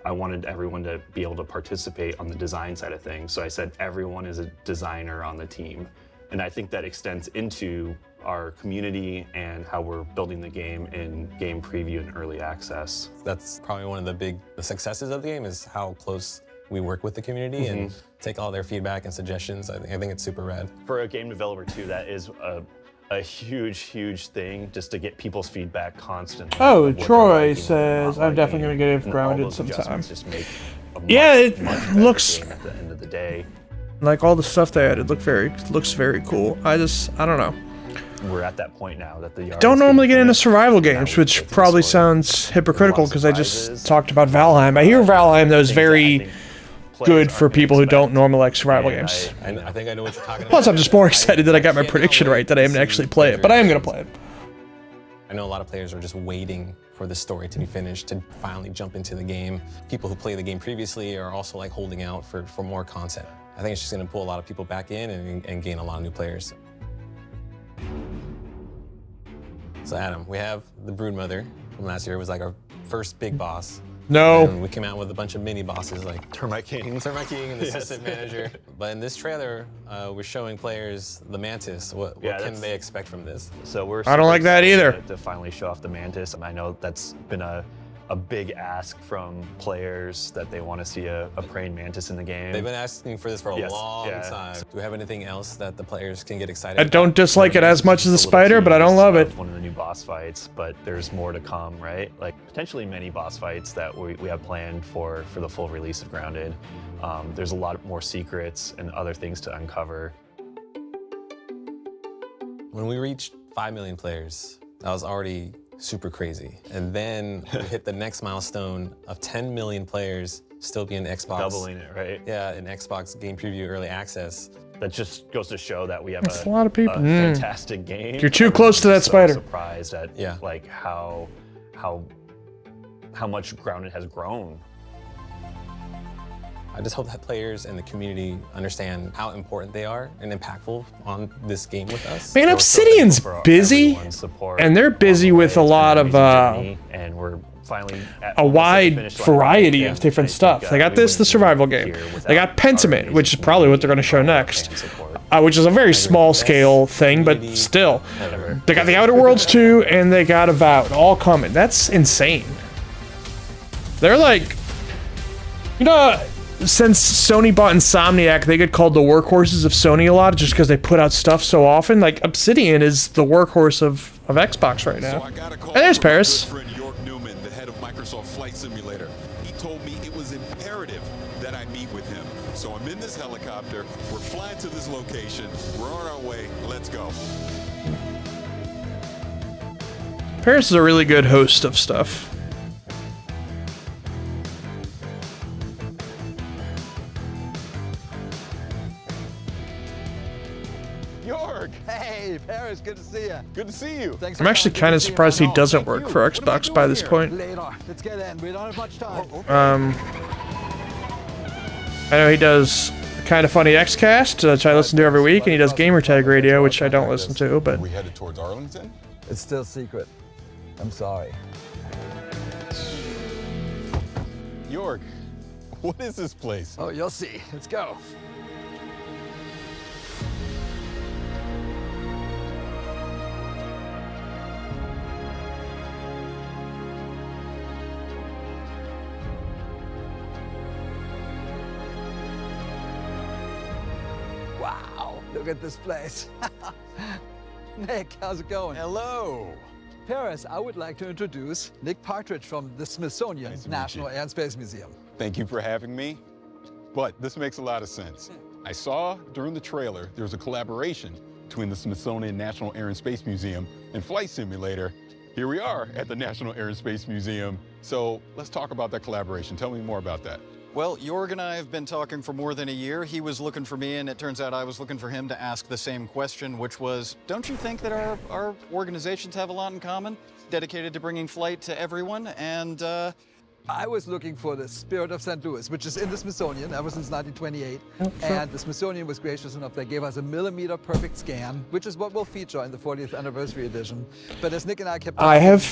I wanted everyone to be able to participate on the design side of things. So I said everyone is a designer on the team. And I think that extends into our community and how we're building the game in game preview and early access. That's probably one of the big successes of the game is how close we work with the community and take all their feedback and suggestions. I think it's super rad. For a game developer too, that is a huge thing just to get people's feedback constantly. Oh, Troy says I'm definitely gonna get it Grounded sometime. Yeah, it looks at the end of the day. Like all the stuff they added looks very cool. I don't know. We're at that point now that the don't normally get into survival games, which probably sounds hypocritical because I just talked about Valheim. I hear Valheim though is very good for people who don't normally like survival games. I think I know what you're talking about. Plus, I'm just more excited that I got my prediction right that I am to actually play it, but I am going to play it. I know a lot of players are just waiting for the story to be finished to finally jump into the game. People who played the game previously are also like holding out for more content. I think it's just going to pull a lot of people back in and gain a lot of new players. So Adam, we have the Broodmother from last year. It was like our first big boss. No. And we came out with a bunch of mini bosses like Termite King and the Assistant Manager. But in this trailer, we're showing players the Mantis. What can they expect from this? So I don't like that either. To finally show off the Mantis. I know that's been a big ask from players that they want to see a praying mantis in the game. They've been asking for this for a long time. Do we have anything else that the players can get excited I don't dislike it as much as the spider, but I don't love it. One of the new boss fights, but there's more to come, right? Like potentially many boss fights that we have planned for the full release of Grounded. There's a lot more secrets and other things to uncover. When we reached 5 million players, that was already super crazy. And then we hit the next milestone of 10 million players still being Xbox. Doubling it, right? Yeah, in Xbox Game Preview Early Access. That just goes to show that we have a lot of people. A fantastic game. You're too close to that spider. Surprised at like how much Grounded has grown. I just hope that players and the community understand how important they are and impactful on this game with us. Man, Obsidian's busy, and they're busy with a lot of and we're finally a wide variety of different stuff. They got the survival game. They got Pentiment, which is probably what they're going to show next, which is a very small scale thing, but still. They got the Outer Worlds 2, and they got Avowed, all coming. That's insane. They're like, since Sony bought Insomniac, they get called the workhorses of Sony a lot just because they put out stuff so often. Like, Obsidian is the workhorse of Xbox right now. And there's Paris. The head of Microsoft Flight Simulator. He told me it was imperative that I meet with him. So I'm in this helicopter, we're flying to this location, we're on our way, let's go. Paris is a really good host of stuff. York! Hey, Paris, good to see you. Good to see you. Thanks. I'm actually kind of surprised he doesn't work for Xbox by this point. Later. Let's get in. We don't have much time. I know he does Kind of Funny Xcast, which I listen to every week, and he does Gamertag Radio, which I don't listen to, but... We headed towards Arlington? It's still secret. I'm sorry. York, what is this place? Oh, you'll see. Let's go. Wow, look at this place. Nick, how's it going? Hello. Paris, I would like to introduce Nick Partridge from the Smithsonian National Air and Space Museum. Thank you for having me, but this makes a lot of sense. I saw during the trailer there was a collaboration between the Smithsonian National Air and Space Museum and Flight Simulator. Here we are at the National Air and Space Museum. So let's talk about that collaboration. Tell me more about that. Well, Jorg and I have been talking for more than a year. He was looking for me, and it turns out I was looking for him to ask the same question, which was, don't you think that our organizations have a lot in common? Dedicated to bringing flight to everyone, and I was looking for the Spirit of St. Louis, which is in the Smithsonian ever since 1928. And the Smithsonian was gracious enough. They gave us a millimeter perfect scan, which is what we'll feature in the 40th anniversary edition. But as Nick and I kept I have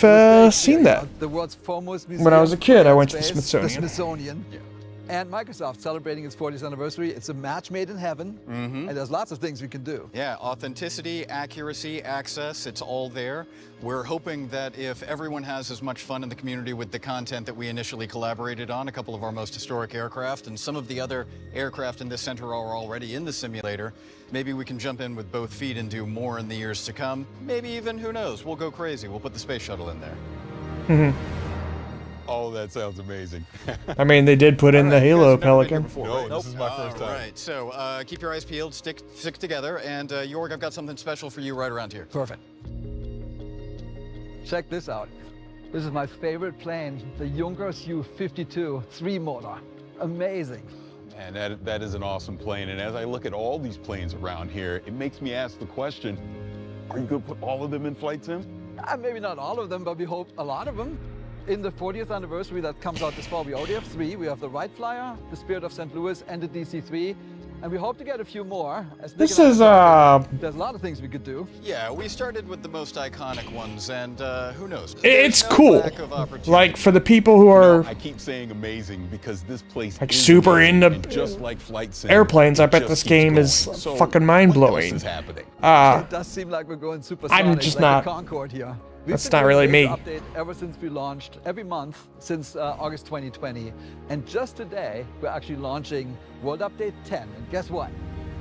seen that. The world's foremost museum. When I was a kid, I went to the space, Smithsonian. The Smithsonian. Yeah. And Microsoft celebrating its 40th anniversary. It's a match made in heaven, and there's lots of things we can do. Yeah, authenticity, accuracy, access, it's all there. We're hoping that if everyone has as much fun in the community with the content that we initially collaborated on, a couple of our most historic aircraft, and some of the other aircraft in this center are already in the simulator, maybe we can jump in with both feet and do more in the years to come. Maybe even, who knows, we'll go crazy. We'll put the space shuttle in there. Oh, that sounds amazing. I mean, they did put in the Halo Pelican. No, this is my first time. All right, so keep your eyes peeled, stick together, and Jorg, I've got something special for you right around here. Perfect. Check this out. This is my favorite plane, the Junkers Ju-52 3-motor. Amazing. And that is an awesome plane. And as I look at all these planes around here, it makes me ask the question, are you going to put all of them in flight sim? Maybe not all of them, but we hope a lot of them. In the 40th anniversary that comes out this fall, we already have 3. We have the Wright Flyer, the Spirit of St. Louis, and the DC-3. And we hope to get a few more. This is, there's a lot of things we could do. Yeah, we started with the most iconic ones, and who knows? It's cool. Like, for the people who are... I keep saying amazing because this place like is super amazing, into and just like flight sim, airplanes, I it bet just this keeps game going. is So fucking mind-blowing. What else is happening? It does seem like we're going supersonic, I'm just like not... the Concorde here. That's not really me. Update ever since we launched, every month since August 2020. And just today, we're actually launching World Update 10. And guess what?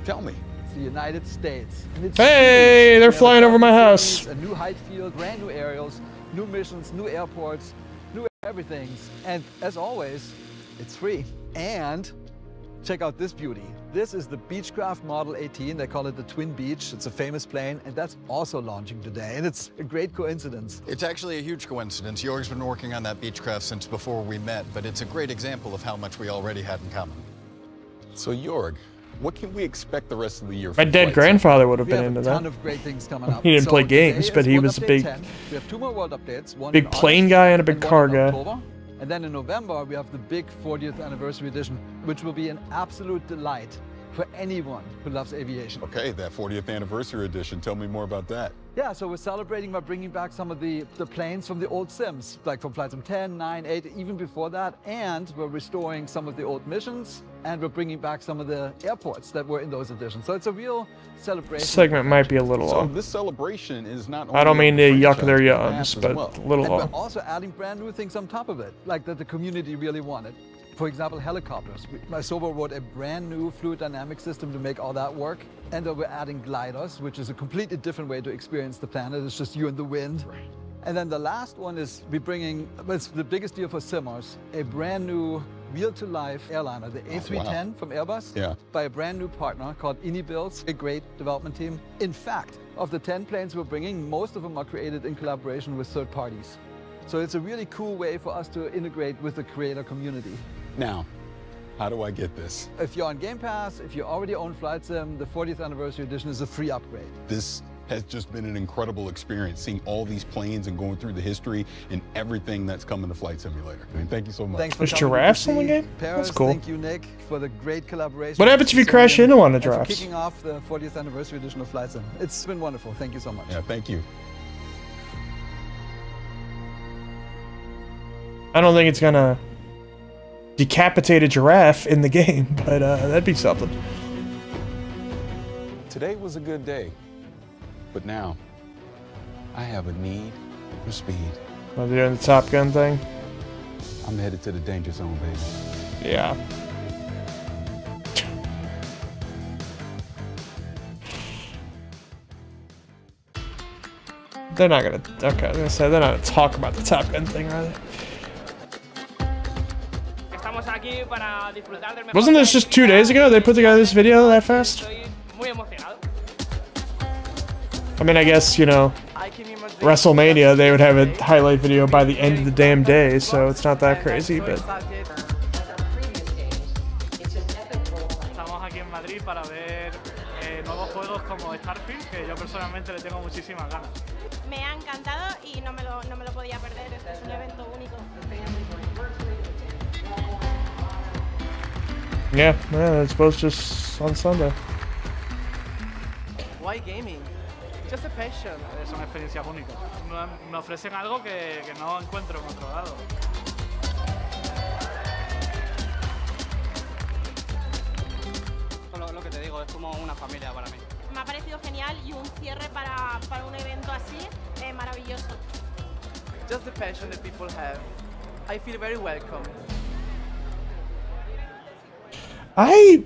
Tell me. It's the United States. Hey, they're flying over my house. A new height field, brand new aerials, new missions, new airports, new everythings. And as always, it's free. And check out this beauty. This is the Beechcraft Model 18. They call it the Twin Beech. It's a famous plane, and that's also launching today. And it's a great coincidence. It's actually a huge coincidence. Jorg's been working on that Beechcraft since before we met, but it's a great example of how much we already had in common. So Jorg, what can we expect the rest of the year? My dead grandfather would have been into that. We have a ton of great things coming up. He didn't play games, but he was a big, 10. We have 2 more World Updates. One big in plane August guy and a big one car in guy. October. And then in November, we have the big 40th anniversary edition, which will be an absolute delight for anyone who loves aviation. Okay, that 40th anniversary edition. Tell me more about that. Yeah, so we're celebrating by bringing back some of the planes from the old sims, like from Flight Sim 10, 9, 8, even before that. And we're restoring some of the old missions, and we're bringing back some of the airports that were in those editions. So it's a real celebration. This segment might be a little So off. this celebration is not only I don't mean to yuck their franchise, yums, but but well. a little And off. we're also adding brand new things on top of it, like that the community really wanted. For example, helicopters. Sobo wrote a brand new fluid dynamic system to make all that work. And we're adding gliders, which is a completely different way to experience the planet. It's just you and the wind. Right. And then the last one is we're bringing, it's the biggest deal for simmers, a brand new real-to-life airliner, the A310 from Airbus, by a brand new partner called Builds, a great development team. In fact, of the 10 planes we're bringing, most of them are created in collaboration with third parties. So it's a really cool way for us to integrate with the creator community. Now, how do I get this? If you're on Game Pass, if you already own Flight Sim, the 40th Anniversary Edition is a free upgrade. This has just been an incredible experience, seeing all these planes and going through the history and everything that's come in the Flight Simulator. I mean, thank you so much. Thanks for There's giraffes in the game? Paris, That's cool. Thank you, Nick, for the great collaboration. What happens if you crash into one of the and for giraffes? kicking off the 40th Anniversary Edition of Flight Sim. It's been wonderful. Thank you so much. Yeah, thank you. I don't think it's gonna decapitate a giraffe in the game, but that'd be something. Today was a good day, but now I have a need for speed. Are they doing the Top Gun thing? I'm headed to the danger zone, baby. Yeah. They're not gonna. Okay, I was gonna say they're not gonna talk about the Top Gun thing, are they? Wasn't this just 2 days ago? They put together this video that fast? I mean, I guess, you know, WrestleMania, they would have a highlight video by the end of the damn day, so it's not that crazy, but... Estamos aquí en Madrid para ver nuevos juegos como Starfield, que yo personalmente le tengo muchísimas ganas. Me ha encantado y no me lo podía perder, este es un evento único. Yeah, I suppose just on Sunday. Why gaming? Just a passion. Son experiencias únicas. Me ofrecen algo que no encuentro en otro lado. Lo que te digo, es como una familia para mí. Me ha parecido genial y un cierre para un evento así, maravilloso. Just the passion that people have. I feel very welcome. I've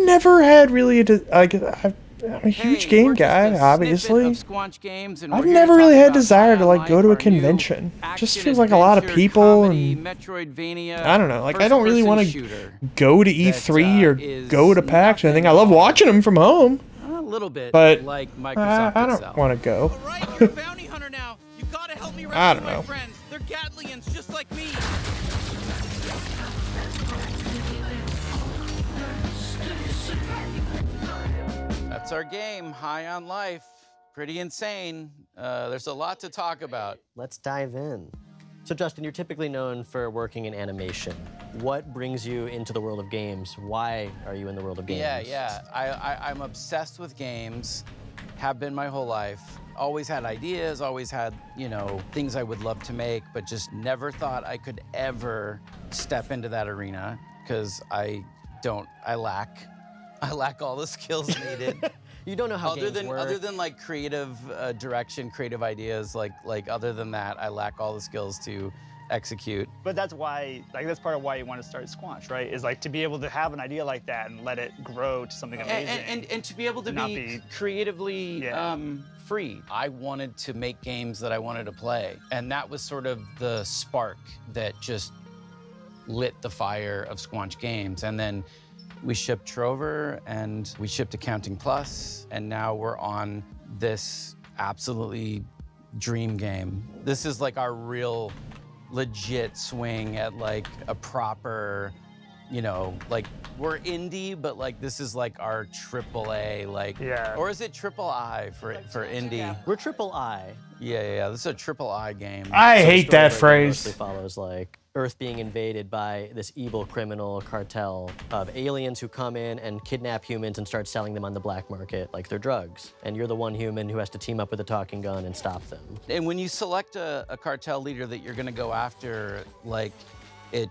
never had really I'm a huge game guy, obviously. I've never really had desire to like go to a convention. It just feels like a lot of people and I don't know. Like I don't really want to go to E3 or go to PAX or anything. I love watching them from home. A little bit, but like Microsoft I don't itself. want to go. I don't know. They're Gatlians just like me. That's our game, High on Life. Pretty insane. There's a lot to talk about. Let's dive in. So Justin, you're typically known for working in animation. What brings you into the world of games? Why are you in the world of games? Yeah. I'm obsessed with games, have been my whole life. Always had ideas, always had, you know, things I would love to make, but just never thought I could ever step into that arena because I lack all the skills needed. You don't know how games work. Other than like creative direction, creative ideas, like other than that, I lack all the skills to execute. But that's why, like that's part of why you want to start Squanch, right? Is like to be able to have an idea like that and let it grow to something amazing. And to be able to be creatively free. I wanted to make games that I wanted to play. And that was sort of the spark that just lit the fire of Squanch Games. And then we shipped Trover and we shipped Accounting Plus, and now we're on this absolutely dream game. This is like our real legit swing at like a proper, you know, like we're indie, but like this is like our AAA, like, or is it triple I for indie? Yeah. We're triple I. Yeah, this is a triple I game. I hate that phrase. It follows like Earth being invaded by this evil criminal cartel of aliens who come in and kidnap humans and start selling them on the black market like they're drugs. And you're the one human who has to team up with a talking gun and stop them. And when you select a cartel leader that you're gonna go after, like, it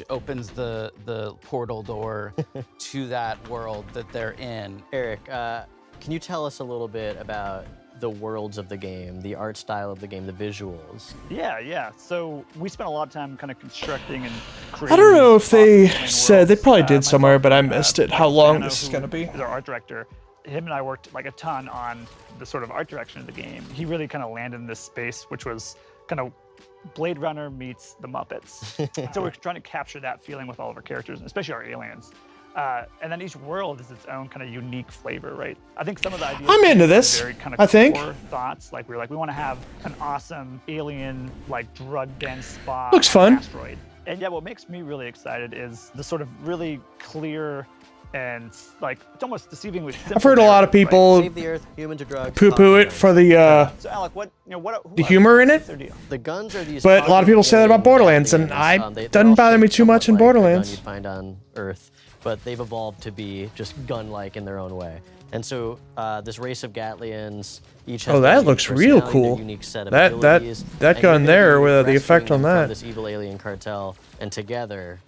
opens the portal door to that world that they're in. Eric, can you tell us a little bit about the worlds of the game, the art style of the game, the visuals? Yeah. So we spent a lot of time kind of constructing and creating. I don't know if they said, they probably did somewhere, but I missed it, how long this is going to be. Our art director, him and I worked like a ton on the sort of art direction of the game. He really kind of landed in this space, which was kind of Blade Runner meets the Muppets. So we're trying to capture that feeling with all of our characters, and especially our aliens. And then each world is its own kind of unique flavor, right? I think some of the ideas I'm into this, very kind of I think. core thoughts. Like we want to have an awesome alien, like drug-dense spa. Looks fun. Asteroid. And yeah, what makes me really excited is the sort of really clear and like it's almost deceivingly simple. I've heard a lot of people Save the Earth, humans or drugs. poo-poo it for the So Alec, the humor in it. The guns are these. But a lot of people say that about Borderlands, and doesn't bother me too much in Borderlands. You'd find on Earth, but they've evolved to be just gun-like in their own way. And so this race of Gatlians each has that their looks unique real personality, their cool. unique set of That abilities, that and gun you're there gonna be with the effect rescuing on them from that. this evil alien cartel, and together,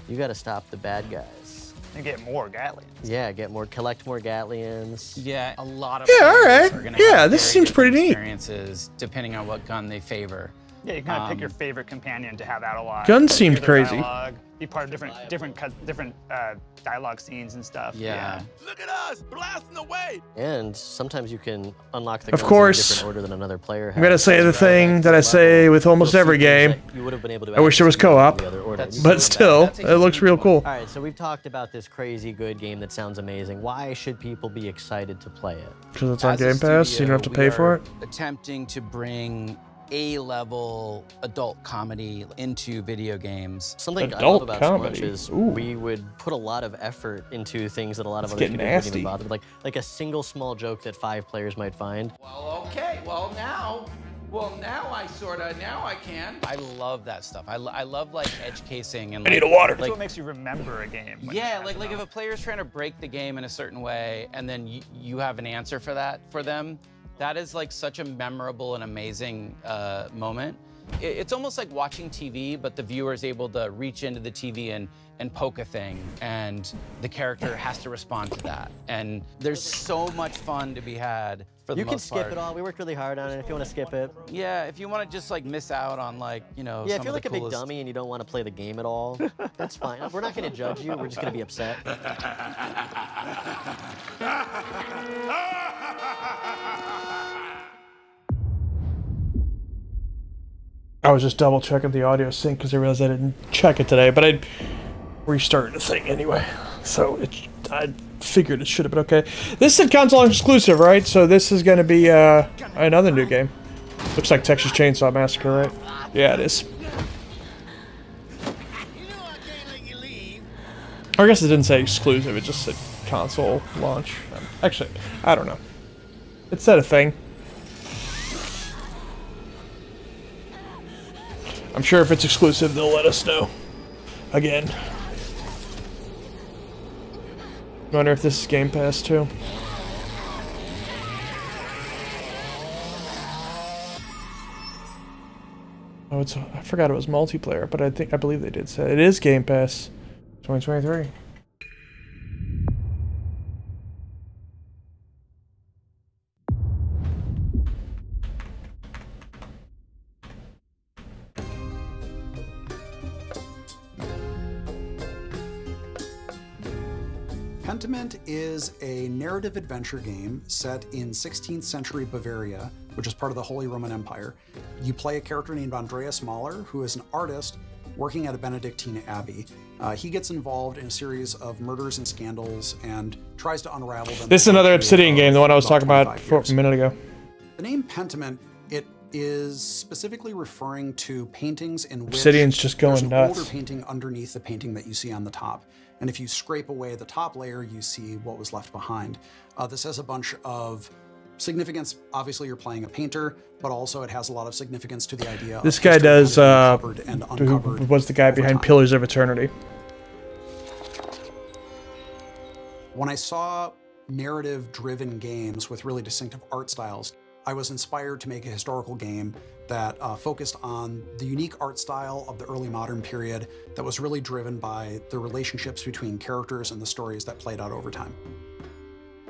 you got to stop the bad guys. And get more Gatlians. Yeah, collect more Gatlians. Yeah, a lot of Yeah, all players right. are gonna Yeah, have this very seems pretty different neat. Experiences depending on what gun they favor. Yeah, you kind of pick your favorite companion to have out a lot. Gun seemed Hear their crazy. Dialogue, be part of different dialogue scenes and stuff. Yeah. Look at us blasting away. And sometimes you can unlock the Of guns course. in a different order than another player has. I'm gonna say the thing that I say with almost every game. You would have been able to I wish there was co-op, the other order. but still, it looks real cool. All right, so we've talked about this crazy good game that sounds amazing. Why should people be excited to play it? Because it's on As a Game Pass, so you don't have to studio, pay we for are it. Attempting to bring A-level adult comedy into video games. Something I love Adult about comedy. Squanch is Ooh. we would put a lot of effort into things that a lot of It's other getting studios wouldn't nasty. even bother with. Like a single small joke that 5 players might find. Okay, now I can. I love that stuff. I love like edge casing and I need like, a water. That's what makes you remember a game. Yeah, like if a player's trying to break the game in a certain way and then you have an answer for that for them, that is like such a memorable and amazing moment. It's almost like watching TV, but the viewer is able to reach into the TV and poke a thing, and the character has to respond to that. And there's so much fun to be had for the You can most skip part. it all. We worked really hard on it. If you want to skip it. Yeah, if you want to just like miss out on like, you know, Yeah, some if you're of like the a big coolest... dummy and you don't want to play the game at all, that's fine. We're not going to judge you. We're just going to be upset. I was just double checking the audio sync because I realized I didn't check it today, but I restarted the thing anyway. So I figured it should have been okay. This is a console exclusive, right? So this is going to be another new game. Looks like Texas Chainsaw Massacre, right? Yeah, it is. Or I guess it didn't say exclusive, it just said console launch. Actually, I don't know. It said a thing. I'm sure if it's exclusive, they'll let us know. Again. I wonder if this is Game Pass too. Oh, I forgot it was multiplayer, but I believe they did say it is Game Pass 2023. Pentiment is a narrative adventure game set in 16th century Bavaria, which is part of the Holy Roman Empire. You play a character named Andreas Mahler, who is an artist working at a Benedictine abbey. He gets involved in a series of murders and scandals and tries to unravel them. This is another Obsidian game, the one I was talking about a minute ago. The name Pentiment, it is specifically referring to paintings in which Obsidian's just going there's an nuts. older painting underneath the painting that you see on the top. And if you scrape away the top layer, you see what was left behind. This has a bunch of significance. Obviously, you're playing a painter, but also it has a lot of significance to the idea This of guy history does, being uncovered and who uncovered was the guy behind time. Pillars of Eternity. When I saw narrative-driven games with really distinctive art styles, I was inspired to make a historical game that focused on the unique art style of the early modern period that was really driven by the relationships between characters and the stories that played out over time.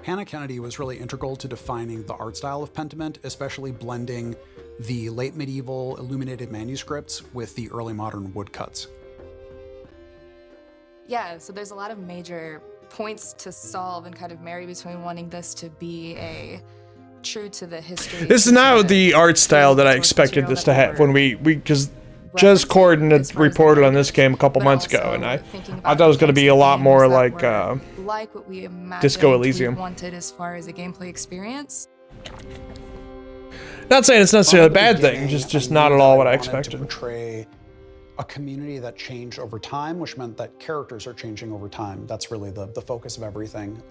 Hannah Kennedy was really integral to defining the art style of Pentiment, especially blending the late medieval illuminated manuscripts with the early modern woodcuts. Yeah, so there's a lot of major points to solve and kind of marry between wanting this to be a true to the history. This is not the art style that I expected this to have when because Jez Corden had reported on this game a couple months ago, and I thought it was going to be a lot more like what we imagined Disco Elysium. we wanted as far as a gameplay experience. Not saying it's necessarily a bad thing, just not at all what I expected. To portray a community that changed over time, which meant that characters are changing over time. That's really the focus of everything.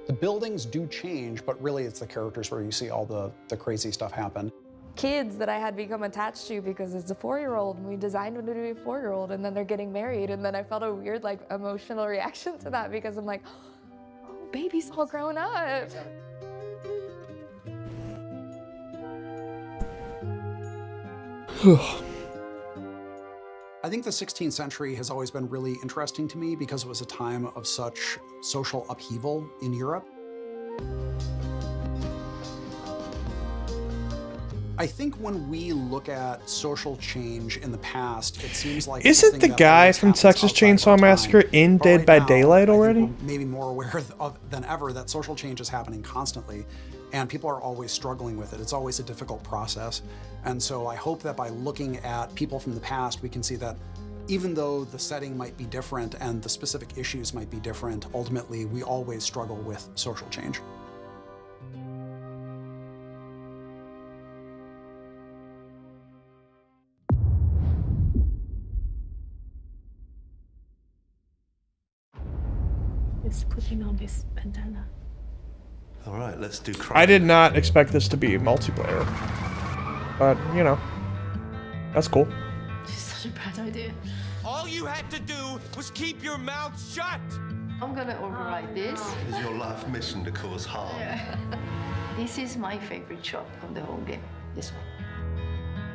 The buildings do change, but really it's the characters where you see all the crazy stuff happen. Kids that I had become attached to because it's a 4-year-old and we designed them to be a 4-year-old, and then they're getting married, and then I felt a weird like emotional reaction to that because I'm like, oh, baby's all grown up. I think the 16th century has always been really interesting to me because it was a time of such social upheaval in Europe. I think when we look at social change in the past, it seems like isn't the guy from Texas Chainsaw Massacre in Dead by Daylight already? Maybe more aware than ever that social change is happening constantly, and people are always struggling with it. It's always a difficult process. And so I hope that by looking at people from the past, we can see that even though the setting might be different and the specific issues might be different, ultimately we always struggle with social change. Just putting on this bandana. All right, let's do crime. I did not expect this to be multiplayer, but you know, that's cool. It's such a bad idea. All you had to do was keep your mouth shut. I'm gonna override this. Is your life mission to cause harm? Yeah. This is my favorite shot of the whole game. This one.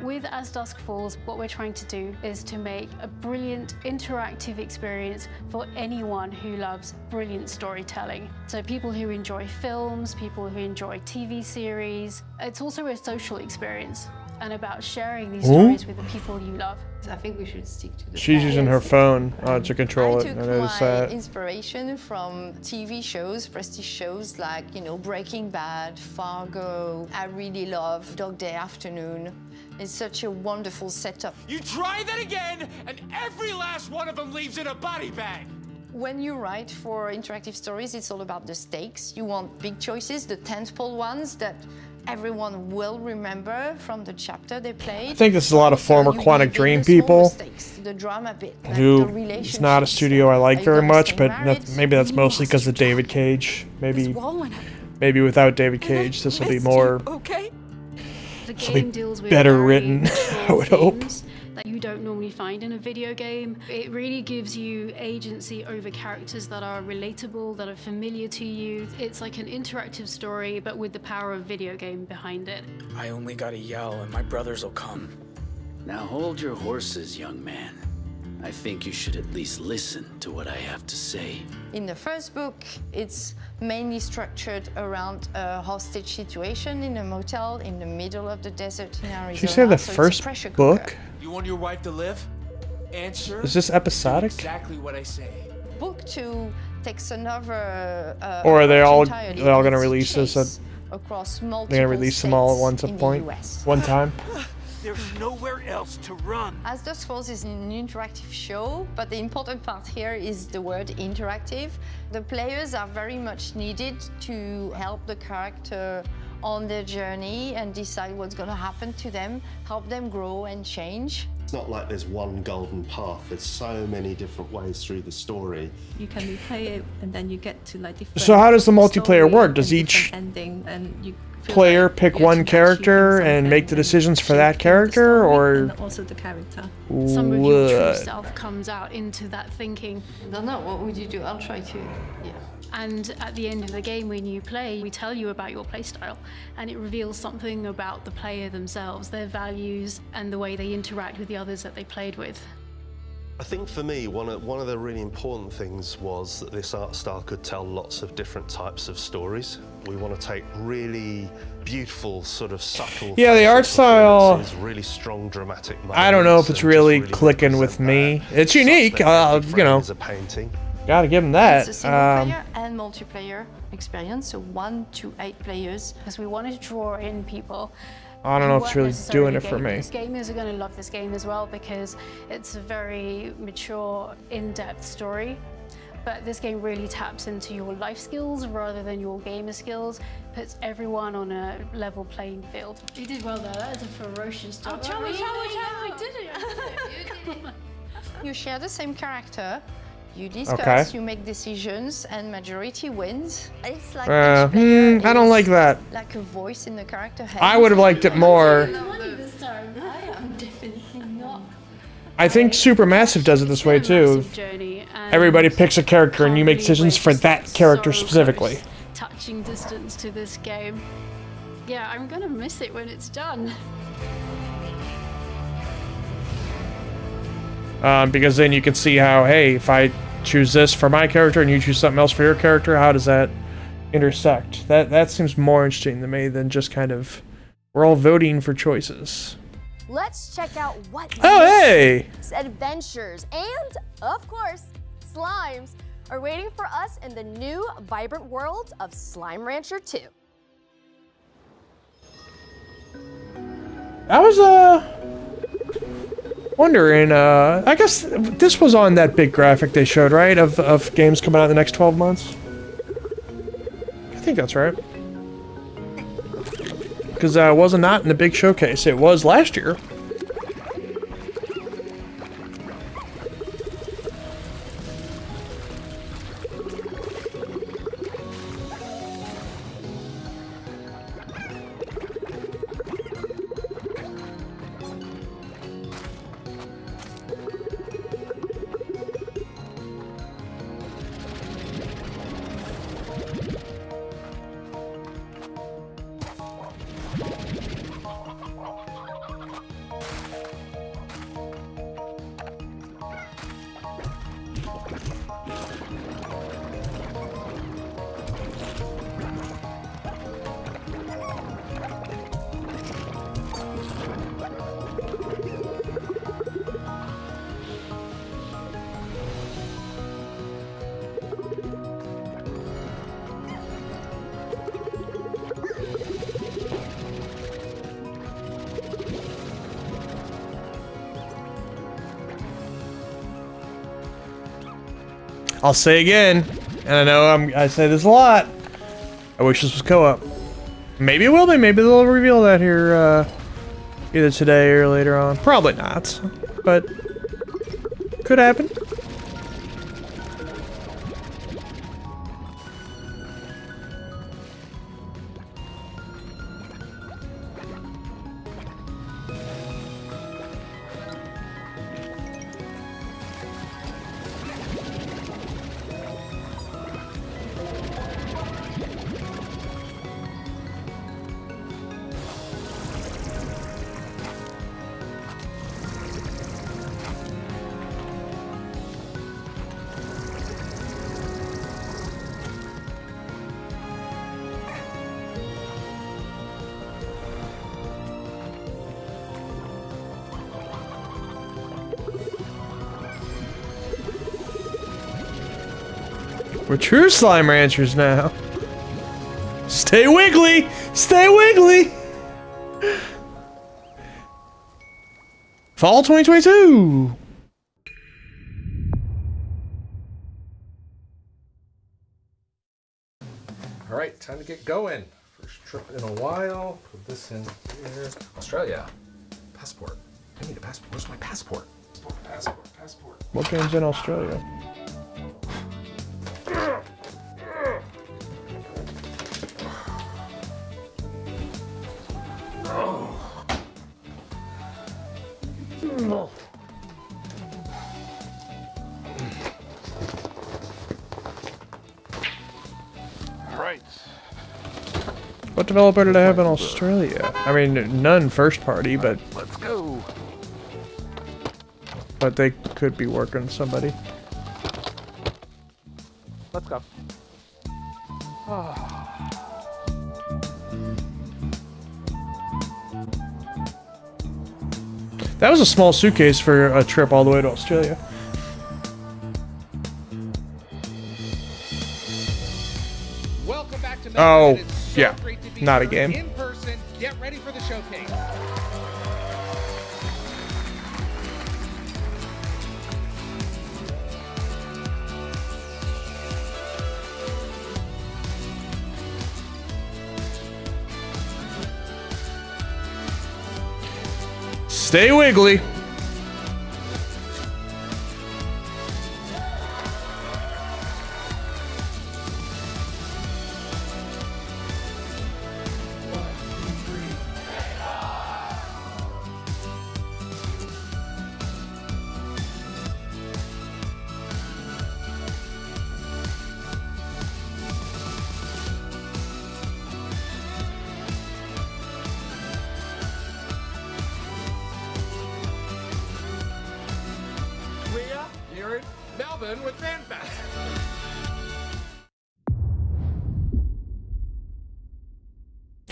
With As Dusk Falls, what we're trying to do is to make a brilliant interactive experience for anyone who loves brilliant storytelling. So people who enjoy films, people who enjoy TV series. It's also a social experience and about sharing these stories with the people you love. I think we should stick to the She's using her phone to control it. I noticed that. Inspiration from TV shows, prestige shows like, you know, Breaking Bad, Fargo. I really love Dog Day Afternoon. It's such a wonderful setup. You try that again, and every last one of them leaves in a body bag. When you write for interactive stories, it's all about the stakes. You want big choices, the tentpole ones that everyone will remember from the chapter they played. I think this is a lot of former Quantic Dream people, the drama bit, like who it's not a studio I like very much, but maybe that's mostly because of David Cage. Maybe without David Cage, this will be more. Okay. The This will be game deals with better very written, I would hope. themes that you don't normally find in a video game. It really gives you agency over characters that are relatable, that are familiar to you. It's like an interactive story, but with the power of video game behind it. I only gotta yell and my brothers will come. Now hold your horses, young man. I think you should at least listen to what I have to say. In the first book, it's mainly structured around a hostage situation in a motel in the middle of the desert in Arizona. Did you say the So it's a first pressure book? cooker. You want your wife to live? Answer. Is this episodic? Exactly what I say. Book 2 takes another. Or are they all entirely gonna it's release this at? across They're multiple gonna release them all at states one in the point, US. one time. There's nowhere else to run. As Dusk Falls is an interactive show, but the important part here is the word interactive. The players are very much needed to help the character on their journey and decide what's going to happen to them, help them grow and change. It's not like there's one golden path. There's so many different ways through the story. You can replay it, and then you get to like different. So how does the multiplayer story work? Does and each different ending, and you feel player like pick you one actually character achieving and make the decisions for that something, character, or and also the character. Some of your true what? self comes out into that thinking. I don't know, what would you do? I'll try to, yeah. And at the end of the game, when you play, we tell you about your playstyle, and it reveals something about the player themselves, their values, and the way they interact with the others that they played with. I think for me, one of the really important things was that this art style could tell lots of different types of stories. We want to take really beautiful, sort of subtle. Yeah, the art style. Really strong, dramatic. I don't know if it's really clicking with me. It's unique, you know. Gotta give them that. It's a single player and multiplayer experience, so 1 to 8 players. Because we wanted to draw in people. I don't know if it's really doing it for me. Gamers are going to love this game as well because it's a very mature, in-depth story. But this game really taps into your life skills rather than your gamer skills. Puts everyone on a level playing field. You did well there. That is a ferocious dog. I did it. You share the same character. You discuss, Okay. you make decisions, and majority wins. It's like I don't like that. like a voice in the character head. I would have liked it more. This time. I am definitely not. I think Supermassive does it this way too. Everybody picks a character and you make decisions for that character specifically. Touching distance to this game. Yeah, I'm gonna miss it when it's done. Because then you can see how, hey, if I choose this for my character and you choose something else for your character, how does that intersect? That seems more interesting to me than just kind of, we're all voting for choices. Let's check out what hey! adventures and, of course, slimes are waiting for us in the new vibrant world of Slime Rancher 2. I was, wondering, I guess this was on that big graphic they showed, right? Of games coming out in the next 12 months? I think that's right. Because it was not in the big showcase. It was last year. I'll say again, and I know I say this a lot, I wish this was co-op. Maybe it will be, maybe they'll reveal that here, either today or later on. Probably not, but could happen. We're true slime ranchers now. Stay wiggly! Stay wiggly! Fall 2022! Alright, time to get going. First trip in a while. Put this in here. Australia. Passport. I need a passport. Where's my passport? Passport. What game's in Australia? Alright. What developer did I have in Australia? I mean, none first party, but... Let's go. but they could be working with somebody. Let's go. That was a small suitcase for a trip all the way to Australia. Welcome back to Oh, Massacre. It's so yeah. great to be Not a here game. in person. Get ready for the showcase. Stay wiggly. Leah, Jared, Melvin with FanFest.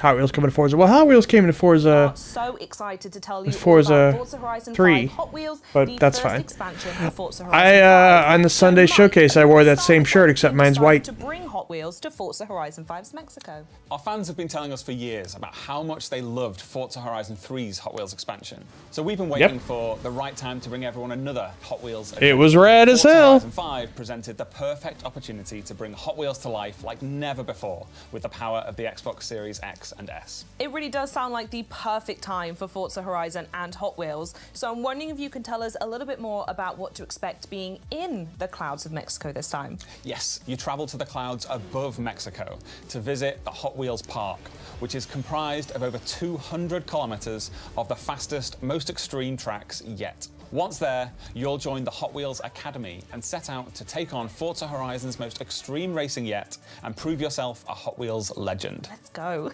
Hot Wheels coming to Forza. Well, Hot Wheels came into Forza. So excited to tell you Forza all about Forza Horizon 3, 5 Hot Wheels, but the that's first fine. expansion for Forza Horizon On the Sunday showcase, I wore that same shirt, except mine's white. to bring Hot Wheels to Forza Horizon 5's Mexico. Our fans have been telling us for years about how much they loved Forza Horizon 3's Hot Wheels expansion. So we've been waiting for the right time to bring everyone another Hot Wheels adventure. It was rad as Forza hell. Horizon 5 presented the perfect opportunity to bring Hot Wheels to life like never before with the power of the Xbox Series X and S. It really does sound like the perfect time for Forza Horizon and Hot Wheels, so I'm wondering if you can tell us a little bit more about what to expect being in the clouds of Mexico this time. Yes, you travel to the clouds above Mexico to visit the Hot Wheels Park, which is comprised of over 200 kilometers of the fastest, most extreme tracks yet. Once there, you'll join the Hot Wheels Academy and set out to take on Forza Horizon's most extreme racing yet and prove yourself a Hot Wheels legend. Let's go.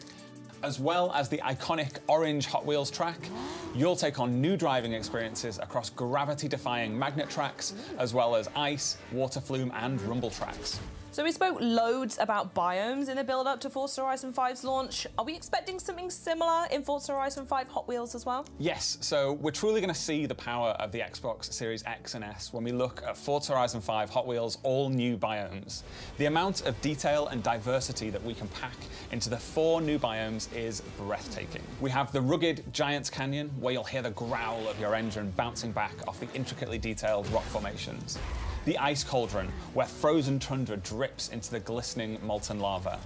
As well as the iconic orange Hot Wheels track, you'll take on new driving experiences across gravity-defying magnet tracks, as well as ice, water flume, and rumble tracks. So we spoke loads about biomes in the build-up to Forza Horizon 5's launch. Are we expecting something similar in Forza Horizon 5 Hot Wheels as well? Yes, so we're truly going to see the power of the Xbox Series X and S when we look at Forza Horizon 5 Hot Wheels' all new biomes. The amount of detail and diversity that we can pack into the 4 new biomes is breathtaking. We have the rugged Giants Canyon, where you'll hear the growl of your engine bouncing back off the intricately detailed rock formations. The Ice Cauldron, where frozen tundra drips into the glistening molten lava.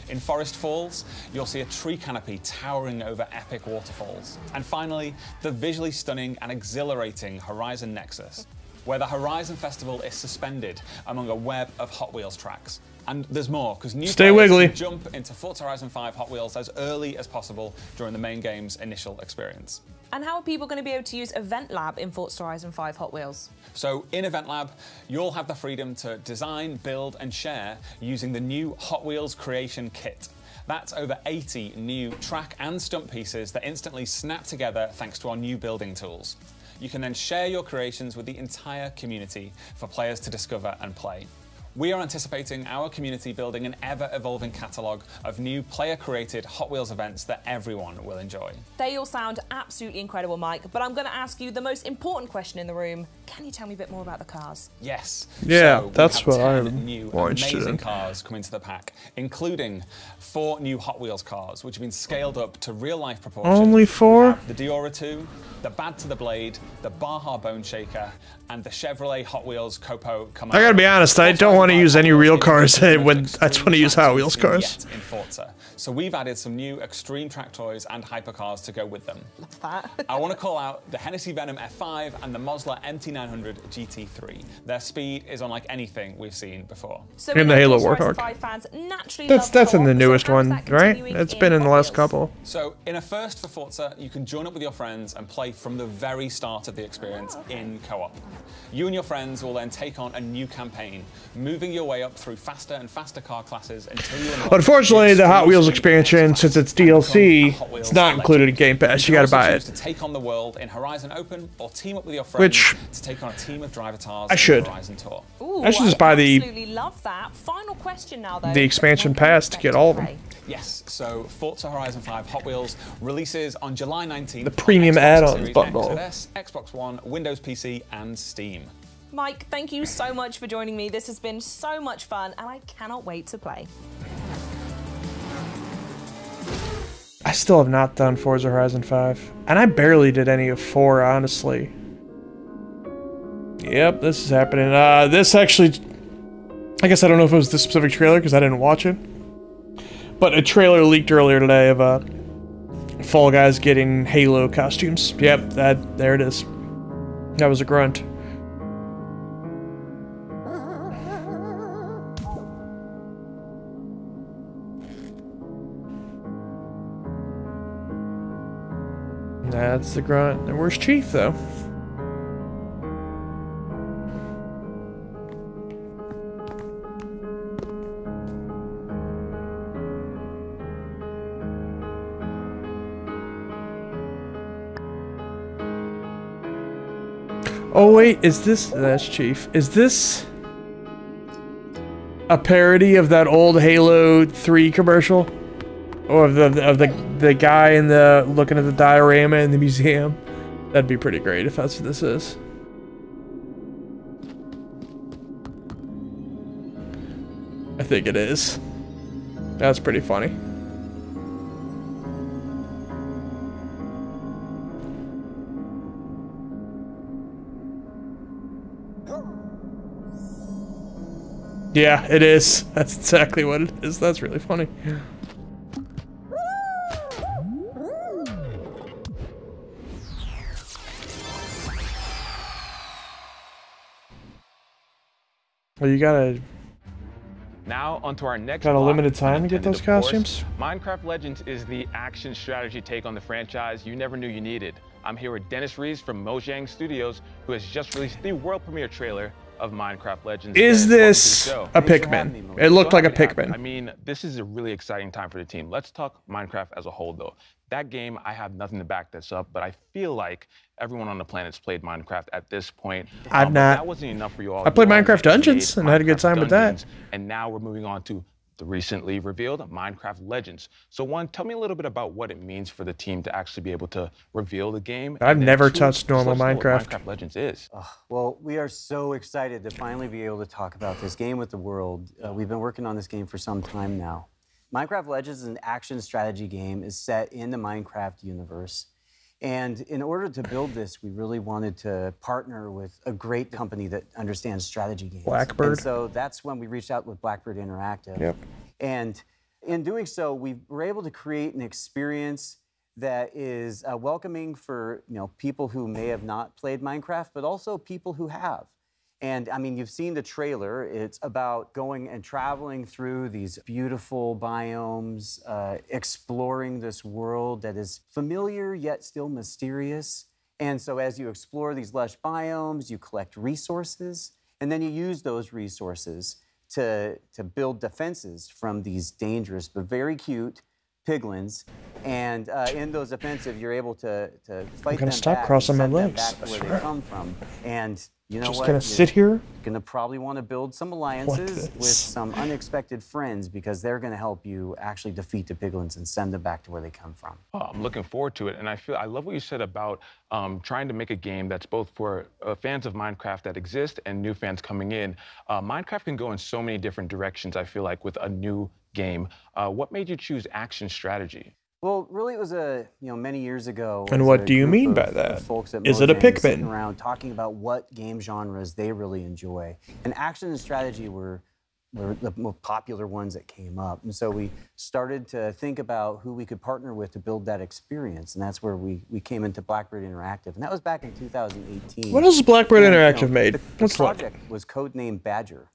In Forest Falls, you'll see a tree canopy towering over epic waterfalls. And finally, the visually stunning and exhilarating Horizon Nexus, where the Horizon Festival is suspended among a web of Hot Wheels tracks. And there's more, because new Stay players wiggly. can jump into Forza Horizon 5 Hot Wheels as early as possible during the main game's initial experience. And how are people going to be able to use Event Lab in Forza Horizon 5 Hot Wheels? So in Event Lab, you'll have the freedom to design, build, and share using the new Hot Wheels Creation Kit. That's over 80 new track and stunt pieces that instantly snap together thanks to our new building tools. You can then share your creations with the entire community for players to discover and play. We are anticipating our community building an ever-evolving catalogue of new player-created Hot Wheels events that everyone will enjoy. They all sound absolutely incredible, Mike, but I'm going to ask you the most important question in the room. Can you tell me a bit more about the cars? Yes. Yeah, So we that's have what 10 I'm new more interested amazing in. cars coming to the pack, including 4 new Hot Wheels cars, which have been scaled up to real-life proportions. Only 4? The Diora 2, the Bad to the Blade, the Baja Bone Shaker, and the Chevrolet Hot Wheels Copo Camaro. I gotta be honest, I don't want to use any real cars when I just want to use Hot Wheels cars. In Forza. So we've added some new extreme track toys and hypercars to go with them. Love that. I want to call out the Hennessy Venom F5 and the Mosler MT900 GT3. Their speed is unlike anything we've seen before. So And the Halo Forza Horizon Warthog. 5 fans naturally That's love in the co-op, so newest how is one, that right? continuing It's been in the Hot last Wheels? couple. So in a first for Forza, you can join up with your friends and play from the very start of the experience in co-op. You and your friends will then take on a new campaign, moving your way up through faster and faster car classes until you unlock Unfortunately, the Hot Wheels extreme expansion, since it's DLC, it's not included in Game Pass. You gotta buy choose it. to take on the world in Horizon Open or team up with your friends Which to take on a team of driver tars I should. on the Horizon Tour. Ooh, I should just buy absolutely love that. Final question now, though. the expansion pass to get all of them. Yes, so Forza Horizon 5 Hot Wheels releases on July 19th. The premium add-ons bundle. Xbox One, Windows PC, and Steam. Mike, thank you so much for joining me. This has been so much fun, and I cannot wait to play. I still have not done Forza Horizon 5. And I barely did any of 4, honestly. Yep, this is happening. This actually... I guess I don't know if it was this specific trailer, because I didn't watch it. But a trailer leaked earlier today of Fall Guys getting Halo costumes. Yep, there it is. That was a grunt. That's the grunt. And where's Chief, though? Oh wait, is this... That's Chief. Is this a parody of that old Halo 3 commercial? Or of the guy in the looking at the diorama in the museum? That'd be pretty great if that's what this is. I think it is. That's pretty funny. Yeah, it is. That's exactly what it is. That's really funny. Well, you gotta... Now, onto our next Got a block, limited time to get those of course. costumes? Minecraft Legends is the action strategy take on the franchise you never knew you needed. I'm here with Dennis Rees from Mojang Studios, who has just released the world premiere trailer of Minecraft Legends. Is this a Pikmin? It looked like a Pikmin. I mean, this is a really exciting time for the team. Let's talk Minecraft as a whole, though. That game, I have nothing to back this up, but I feel like everyone on the planet's played Minecraft at this point. I've not. That wasn't enough for you all. I played Minecraft Dungeons and had a good time with that. And now we're moving on to the recently revealed Minecraft Legends. So one, tell me a little bit about what it means for the team to actually be able to reveal the game. I've never touched normal Minecraft. Minecraft Legends is. Well, we are so excited to finally be able to talk about this game with the world. We've been working on this game for some time now. Minecraft Legends is an action strategy game. Is set in the Minecraft universe. And in order to build this, we really wanted to partner with a great company that understands strategy games. Blackbird. And so that's when we reached out with Blackbird Interactive. Yep. And in doing so, we were able to create an experience that is welcoming for people who may have not played Minecraft, but also people who have. And I mean, you've seen the trailer. It's about going and traveling through these beautiful biomes, exploring this world that is familiar yet still mysterious. And so as you explore these lush biomes, you collect resources, and then you use those resources to build defenses from these dangerous but very cute piglins. And in those offensive, you're able to fight them stop back crossing my and send them legs, back to I where swear. they come from. And you know Just what? gonna sit here? You're gonna probably want to build some alliances with some unexpected friends because they're gonna help you actually defeat the piglins and send them back to where they come from. Oh, I'm looking forward to it, and I love what you said about trying to make a game that's both for fans of Minecraft that exist and new fans coming in. Minecraft can go in so many different directions, I feel like, with a new game. What made you choose action strategy? Well, really, it was many years ago. And what do you mean by that? Is it a Mojang sitting Pikmin? around talking about what game genres they really enjoy, and action and strategy were the most popular ones that came up. And so we started to think about who we could partner with to build that experience, and that's where we came into Blackbird Interactive, and that was back in 2018. What else has Blackbird Interactive made? The Let's look. project was codenamed Badger.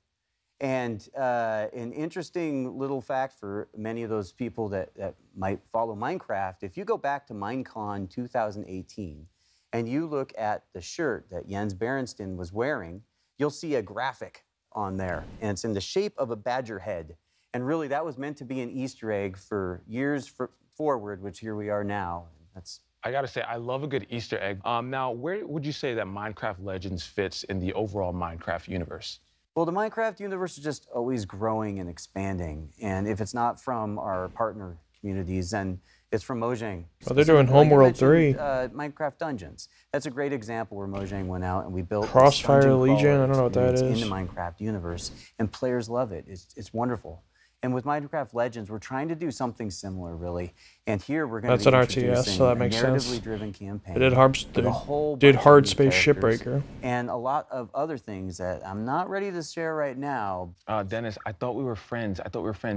And an interesting little fact for many of those people that might follow Minecraft, if you go back to Minecon 2018 and you look at the shirt that Jens Berenstain was wearing, you'll see a graphic on there, and it's in the shape of a badger head. And really, that was meant to be an Easter egg for years forward, which here we are now. That's I gotta say, I love a good Easter egg. Now, where would you say that Minecraft Legends fits in the overall Minecraft universe? Well, the Minecraft universe is just always growing and expanding. And if it's not from our partner communities, then it's from Mojang. Oh, they're doing Homeworld 3. Minecraft Dungeons. That's a great example where Mojang went out and we built Crossfire Legion, I don't know what that is. In the Minecraft universe, and players love it. It's wonderful. And with Minecraft Legends, we're trying to do something similar, really. And here we're going to be RTS, so that makes sense. narratively driven campaign. They did Hard Space Shipbreaker. And a lot of other things that I'm not ready to share right now. Dennis, I thought we were friends.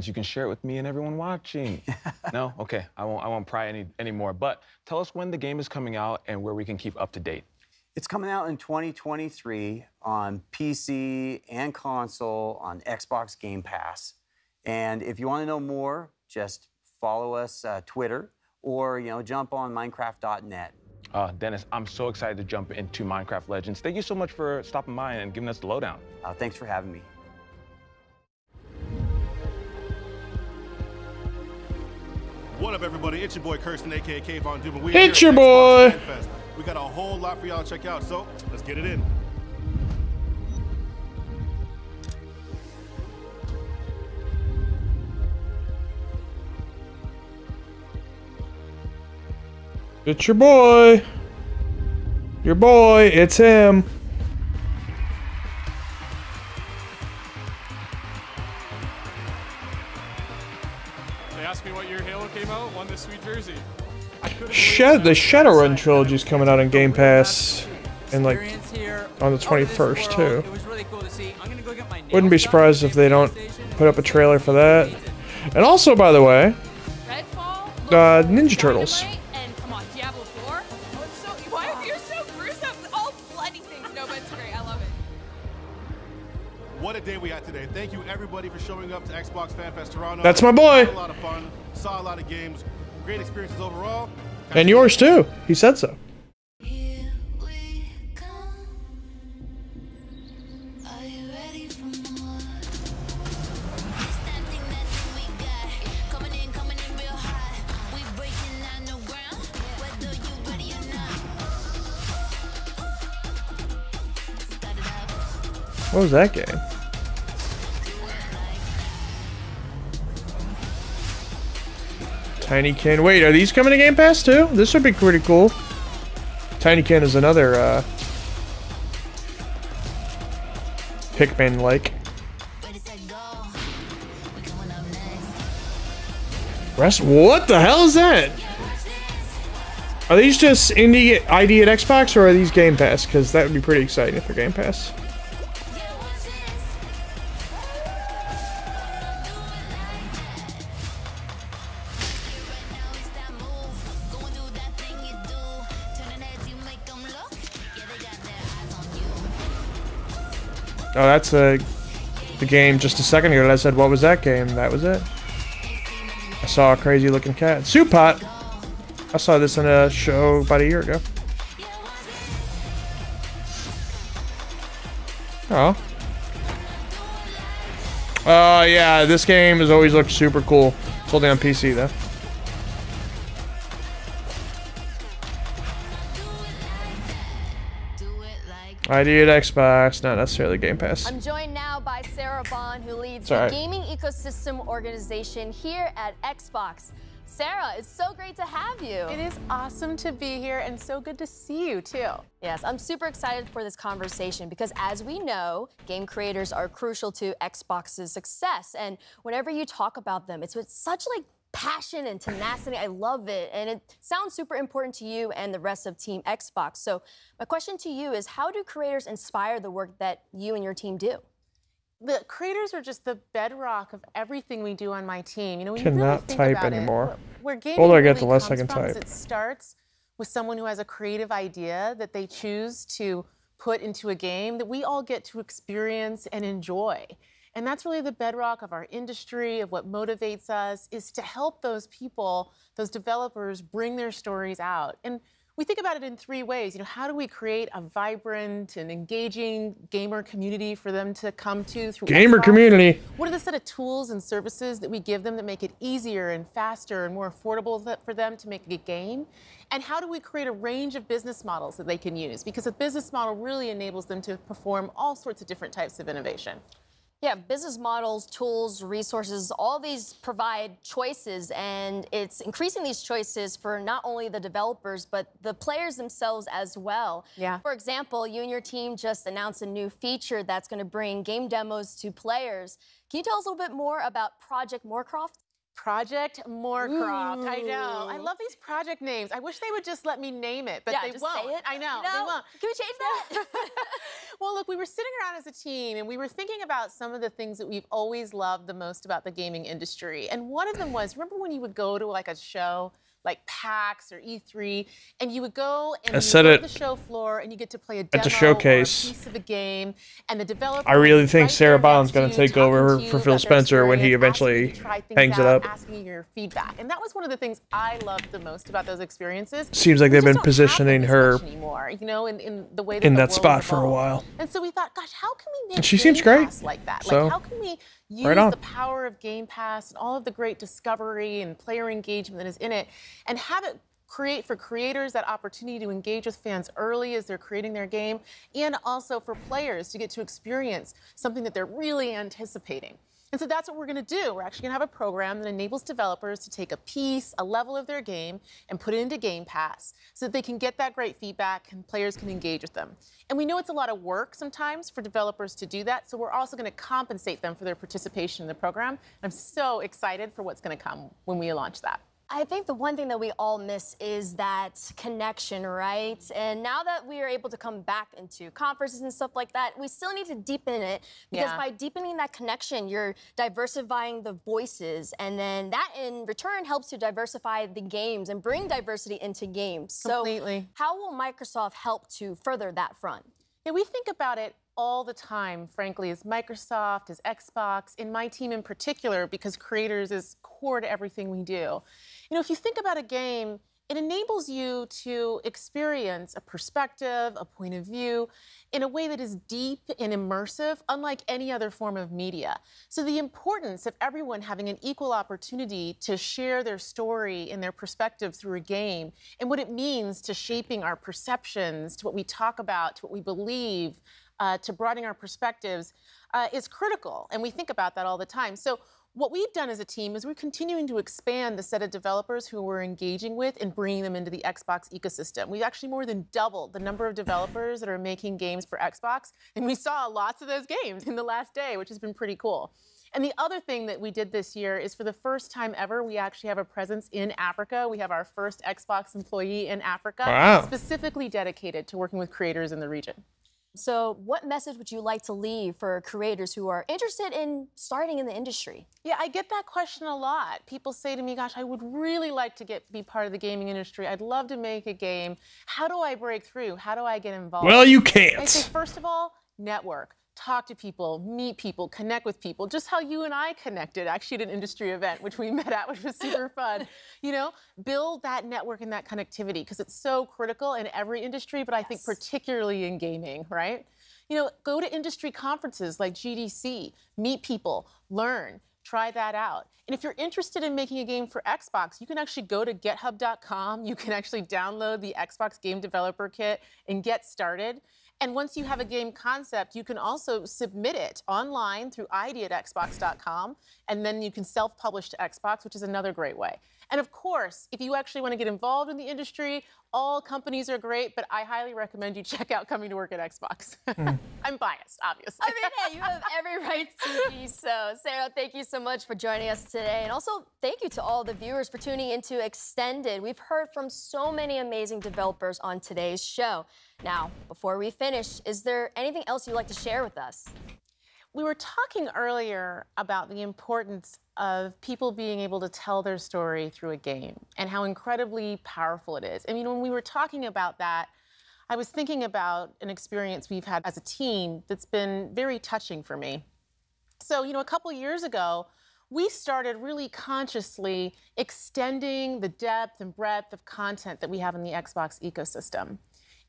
You can share it with me and everyone watching. No? Okay, I won't pry any more. But tell us when the game is coming out and where we can keep up to date. It's coming out in 2023 on PC and console on Xbox Game Pass. And if you want to know more, just follow us Twitter or jump on Minecraft.net. Dennis, I'm so excited to jump into Minecraft Legends. Thank you so much for stopping by and giving us the lowdown. Thanks for having me. What up, everybody? It's your boy Kirsten, aka Kayvon Dubin. It's your boy. We got a whole lot for y'all to check out, so let's get it in. It's your boy. Your boy, it's him. They asked me what year Halo came out, won this sweet jersey. The Shadowrun trilogy is coming out on Game Pass in on the 21st too. Wouldn't be surprised if they don't put up a trailer for that. And also, by the way, Ninja Turtles. What a day we had today. Thank you everybody for showing up to Xbox Fan Fest Toronto. That's my boy. Had a lot of fun, saw a lot of games, great experiences overall. And yours too. He said so. What was that game? Tinykin. Wait, are these coming to Game Pass too? This would be pretty cool. Tinykin is another Pikmin-like. What the hell is that? Are these just indie ID at Xbox, or are these Game Pass? Because that would be pretty exciting if they're Game Pass. Oh, that's the game just a second ago that I said, what was that game? That was it. I saw a crazy looking cat. Soup Pot! I saw this in a show about a year ago. Oh. Yeah, this game has always looked super cool. It's only on PC though. ID at Xbox, not necessarily Game Pass. I'm joined now by Sarah Bond, who leads the gaming ecosystem organization here at Xbox. Sarah, it's so great to have you. It is awesome to be here and so good to see you too. Yes, I'm super excited for this conversation because as we know, game creators are crucial to Xbox's success. And whenever you talk about them, it's with such passion and tenacity. I love it. And it sounds super important to you and the rest of Team Xbox. So my question to you is, how do creators inspire the work that you and your team do? The creators are just the bedrock of everything we do on my team. You know, when Cannot you really think type about anymore. Where gaming The older I get, really the less I comes can from is type. It starts with someone who has a creative idea that they choose to put into a game that we all get to experience and enjoy. And that's really the bedrock of our industry, of what motivates us, is to help those people, those developers, bring their stories out. And We think about it in three ways. How do we create a vibrant and engaging gamer community for them to come to through Gamer Xbox? community. What are the set of tools and services that we give them that make it easier and faster and more affordable for them to make a game? And how do we create a range of business models that they can use? Because a business model really enables them to perform all sorts of different types of innovation. Yeah, business models, tools, resources, all these provide choices, and it's increasing these choices for not only the developers, but the players themselves as well. Yeah. For example, you and your team just announced a new feature that's going to bring game demos to players. Can you tell us a little bit more about Project Moorcroft? Project Moorcroft. I know. I love these project names. I wish they would just let me name it, but Yeah, they just won't. say it. I know. You know, They won't. Can we change that? Well, look, we were sitting around as a team and we were thinking about some of the things that we've always loved the most about the gaming industry. And one of them was, remember when you would go to like a show like PAX or E3, and you would go and you go to the show floor and you get to play a demo at the showcase. or a piece of a game, and the developer. I really think Sarah Bond's going to take over for Phil Spencer when he eventually hangs it up. Asking your feedback, and that was one of the things I loved the most about those experiences. Seems like they've been positioning her anymore, in the way that in the that world spot has for a evolved. while. And so we thought, gosh, how can we make And she seems Game great. Pass like that? So, Like, how can we use right on. the power of Game Pass and all of the great discovery and player engagement that is in it, and have it create for creators that opportunity to engage with fans early as they're creating their game, and also for players to get to experience something that they're really anticipating. And so that's what we're going to do. We're actually going to have a program that enables developers to take a piece, a level of their game, and put it into Game Pass so that they can get that great feedback and players can engage with them. And we know it's a lot of work sometimes for developers to do that, so we're also going to compensate them for their participation in the program. I'm so excited for what's going to come when we launch that. I think the one thing that we all miss is that connection, right? And now that we are able to come back into conferences and stuff like that, we still need to deepen it, because by deepening that connection, you're diversifying the voices, and then that in return helps to diversify the games and bring diversity into games. Completely. So how will Microsoft help to further that front? Yeah, we think about it all the time, frankly, as Microsoft, as Xbox, in my team in particular, because creators is core to everything we do. If you think about a game, it enables you to experience a perspective, a point of view, in a way that is deep and immersive, unlike any other form of media. So the importance of everyone having an equal opportunity to share their story and their perspective through a game, and what it means to shaping our perceptions, to what we talk about, to what we believe, to broadening our perspectives, is critical. And we think about that all the time. So what we've done as a team is we're continuing to expand the set of developers who we're engaging with and bringing them into the Xbox ecosystem. We've actually more than doubled the number of developers that are making games for Xbox, and we saw lots of those games in the last day, which has been pretty cool. And the other thing that we did this year is, for the first time ever, we actually have a presence in Africa. We have our first Xbox employee in Africa, specifically dedicated to working with creators in the region. So what message would you like to leave for creators who are interested in starting in the industry? Yeah, I get that question a lot. People say to me, gosh, I would really like to be part of the gaming industry. I'd love to make a game. How do I break through? How do I get involved? Well, you can't. I say, first of all, network. Talk to people, meet people, connect with people, just how you and I connected actually at an industry event, which we met at, which was super fun. Build that network and that connectivity, because it's so critical in every industry, but I think particularly in gaming, right? Go to industry conferences like GDC, meet people, learn, try that out. And if you're interested in making a game for Xbox, you can actually go to github.com. You can actually download the Xbox Game Developer Kit and get started. And once you have a game concept, you can also submit it online through id@xbox.com, and then you can self-publish to Xbox, which is another great way. And of course, if you actually want to get involved in the industry, all companies are great, but I highly recommend you check out coming to work at Xbox. I'm biased, obviously. I mean, hey, you have every right to be so. Sarah, thank you so much for joining us today. And also, thank you to all the viewers for tuning into Extended. We've heard from so many amazing developers on today's show. Now, before we finish, is there anything else you'd like to share with us? We were talking earlier about the importance of people being able to tell their story through a game and how incredibly powerful it is. I mean, when we were talking about that, I was thinking about an experience we've had as a team that's been very touching for me. So, a couple years ago, we started really consciously extending the depth and breadth of content that we have in the Xbox ecosystem.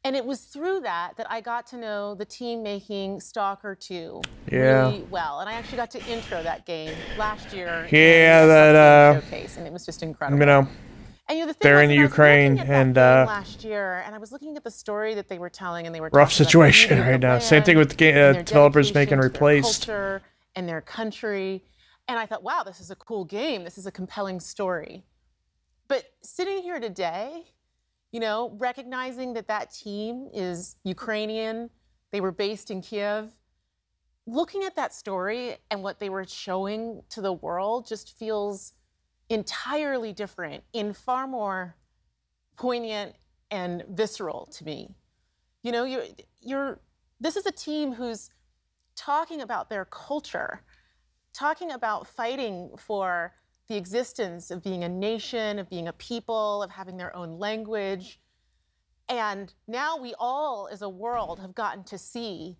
And it was through that that I got to know the team making Stalker 2 really well. And I actually got to intro that game last year. Yeah, that showcase, and it was just incredible. You know, and, you know, the they're thing in was, Ukraine and last year, and I was looking at the story that they were telling, and they were rough talking about situation the right now. land, Same thing with the game, and their developers making dedication to their Replaced. culture and their country. And I thought, wow, this is a cool game. This is a compelling story. But sitting here today, you know, recognizing that that team is Ukrainian, they were based in Kiev, looking at that story and what they were showing to the world just feels entirely different and far more poignant and visceral to me. You know, this is a team who's talking about their culture, talking about fighting for the existence of being a nation, of being a people, of having their own language. And now we all, as a world, have gotten to see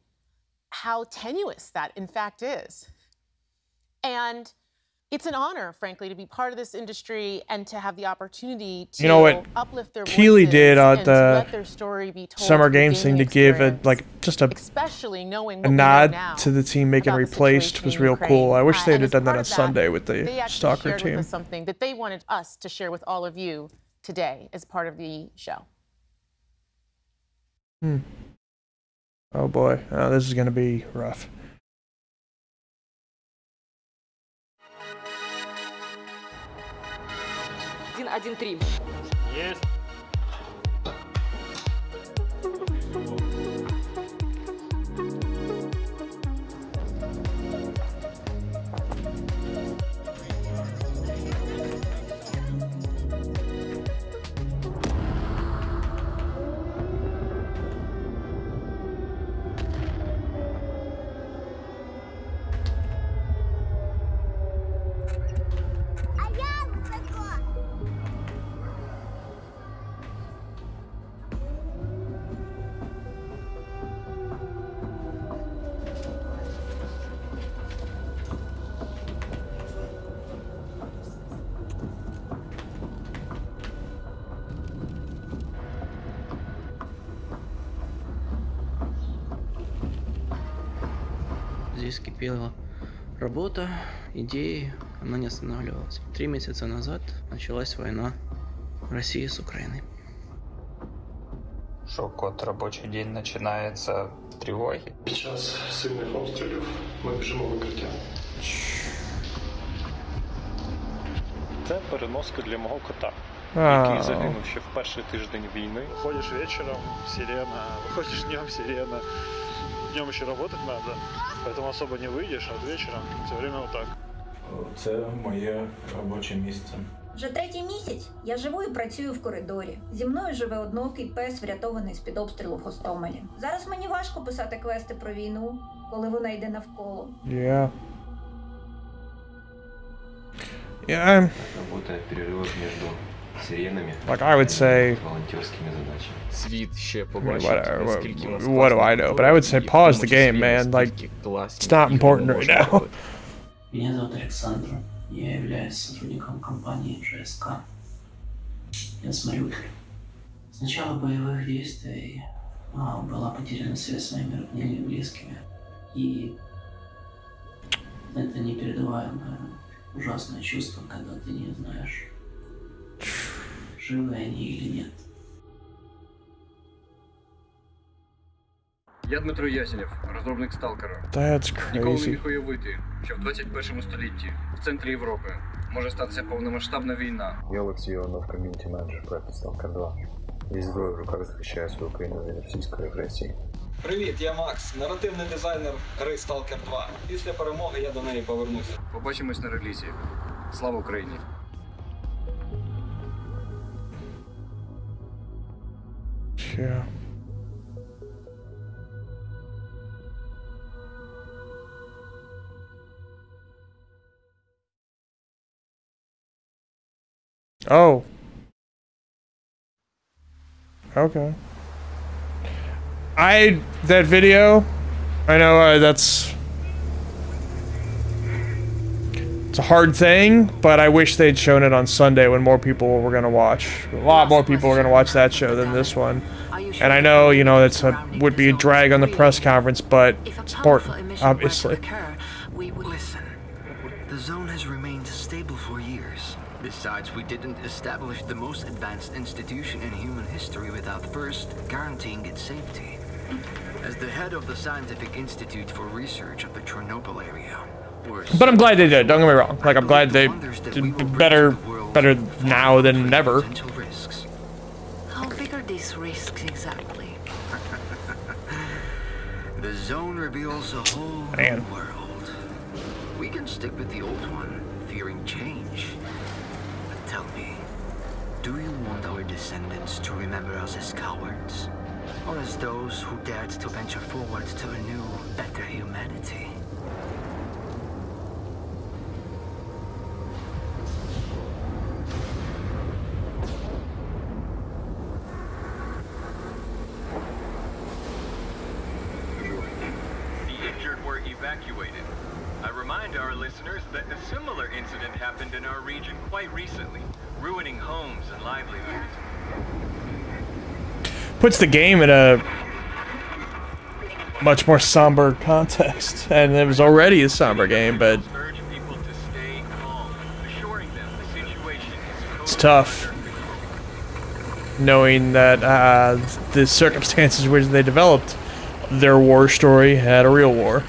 how tenuous that, in fact, is. And it's an honor, frankly, to be part of this industry and to have the opportunity to, you know what uplift their Keeley did voices at the let their story be told Summer through the Games thing to gaming give a, experience, like just especially knowing a what we know nod now to the team making about the Replaced situation was in real Ukraine. cool. I wish they had And as done that part on of that, Sunday with they the actually Stalker shared with team. us something that they wanted us to share with all of you today as part of the show. Oh boy, oh, this is gonna be rough. Есть. Здесь кипела работа, идеи, она не останавливалась. 3 месяца назад началась война России с Украиной. Шок от робочий день начинается тривоги. Під час сильних обстрілів ми біжимо в укриття. Це переноска для мого кота, Ау. який загинув ще в перший тиждень війни. Ходишь вечером, сирена, выходишь днем, сирена. Днем еще работать надо, поэтому особо не выйдешь, а вечером все время вот так. Це моє робоче місце. Вже 3-й місяць я живу і працюю в коридорі. Зі мною живе одноокий пес, врятований з-під обстрілу в Гостомелі. Зараз мені важко писати квести про війну, коли вона йде навколо. Yeah. Yeah. Работа в перерывах между сиренами. Like I would say. Волонтерскими задачами. Світ ще I mean, побачить, наскільки нас what do I know? But I would say pause the game, man. Like, it's not important right now. Меня зовут Александр. Я являюсь сотрудником компании ЖСК. Я с Мариуполя. С начала боевых действий была потеряна связь с моими родными и близкими. И это непередаваемое, ужасное чувство, когда ты не знаешь, живы они или нет. Я Дмитро Ясенєв, розробник Сталкера. That's Ніколи не crazy. міг уявити, що в 21 столітті, в центрі Європи, може статися повномасштабна війна. Я Олексій Іванов, ком'юніті-менеджер проекту Stalker 2. Зі зброєю в руках захищаю свою країну від російської агресії. Привіт, я Макс, наративний дизайнер гри Stalker 2. Після перемоги я до неї повернуся. Побачимось на релізі. Слава Україні! Yeah. Oh. Okay. That video, I know that's It's a hard thing, but I wish they'd shown it on Sunday when more people were gonna watch. A lot more people were gonna watch that show than this one. And I know, you know, it's would be a drag on the press conference, but it's important, obviously. We will listen. The zone has remained stable for years. Besides, we didn't establish the most advanced institution in human history without first guaranteeing its safety. As the head of the Scientific Institute for Research of the Chernobyl area, But I'm glad they did. Don't get me wrong. Like, I'm glad they did better now than never. how big are these risks exactly? The zone reveals a whole new world. We can stick with the old one, fearing change. But tell me, do you want our descendants to remember us as cowards? Or as those who dared to venture forward to a new, better humanity? The injured were evacuated. I remind our listeners that a similar incident happened in our region quite recently, ruining homes and livelihoods. Puts the game in a much more somber context, and it was already a somber game, but it's tough knowing that the circumstances which they developed their war story had a real war.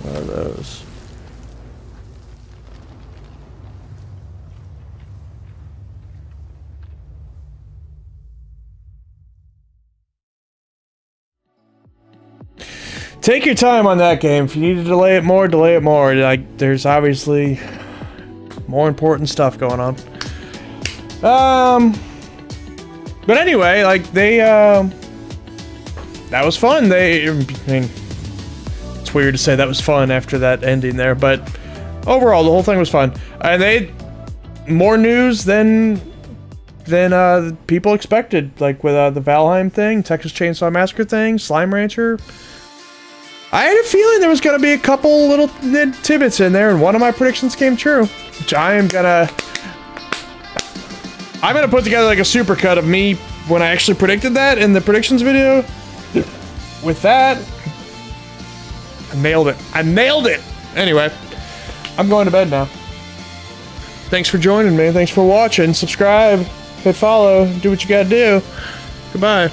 One of those. Take your time on that game. If you need to delay it more, delay it more. Like, there's obviously more important stuff going on. But anyway, like, they, that was fun. I mean, it's weird to say that was fun after that ending there, but overall, the whole thing was fun. And they had more news than people expected, like with the Valheim thing, Texas Chainsaw Massacre thing, Slime Rancher. I had a feeling there was going to be a couple little tidbits in there, and one of my predictions came true, which I'm gonna put together like a supercut of me when I actually predicted that in the predictions video. With that, I nailed it. I nailed it! Anyway, I'm going to bed now. Thanks for joining me. Thanks for watching. Subscribe, hit follow, do what you gotta do. Goodbye.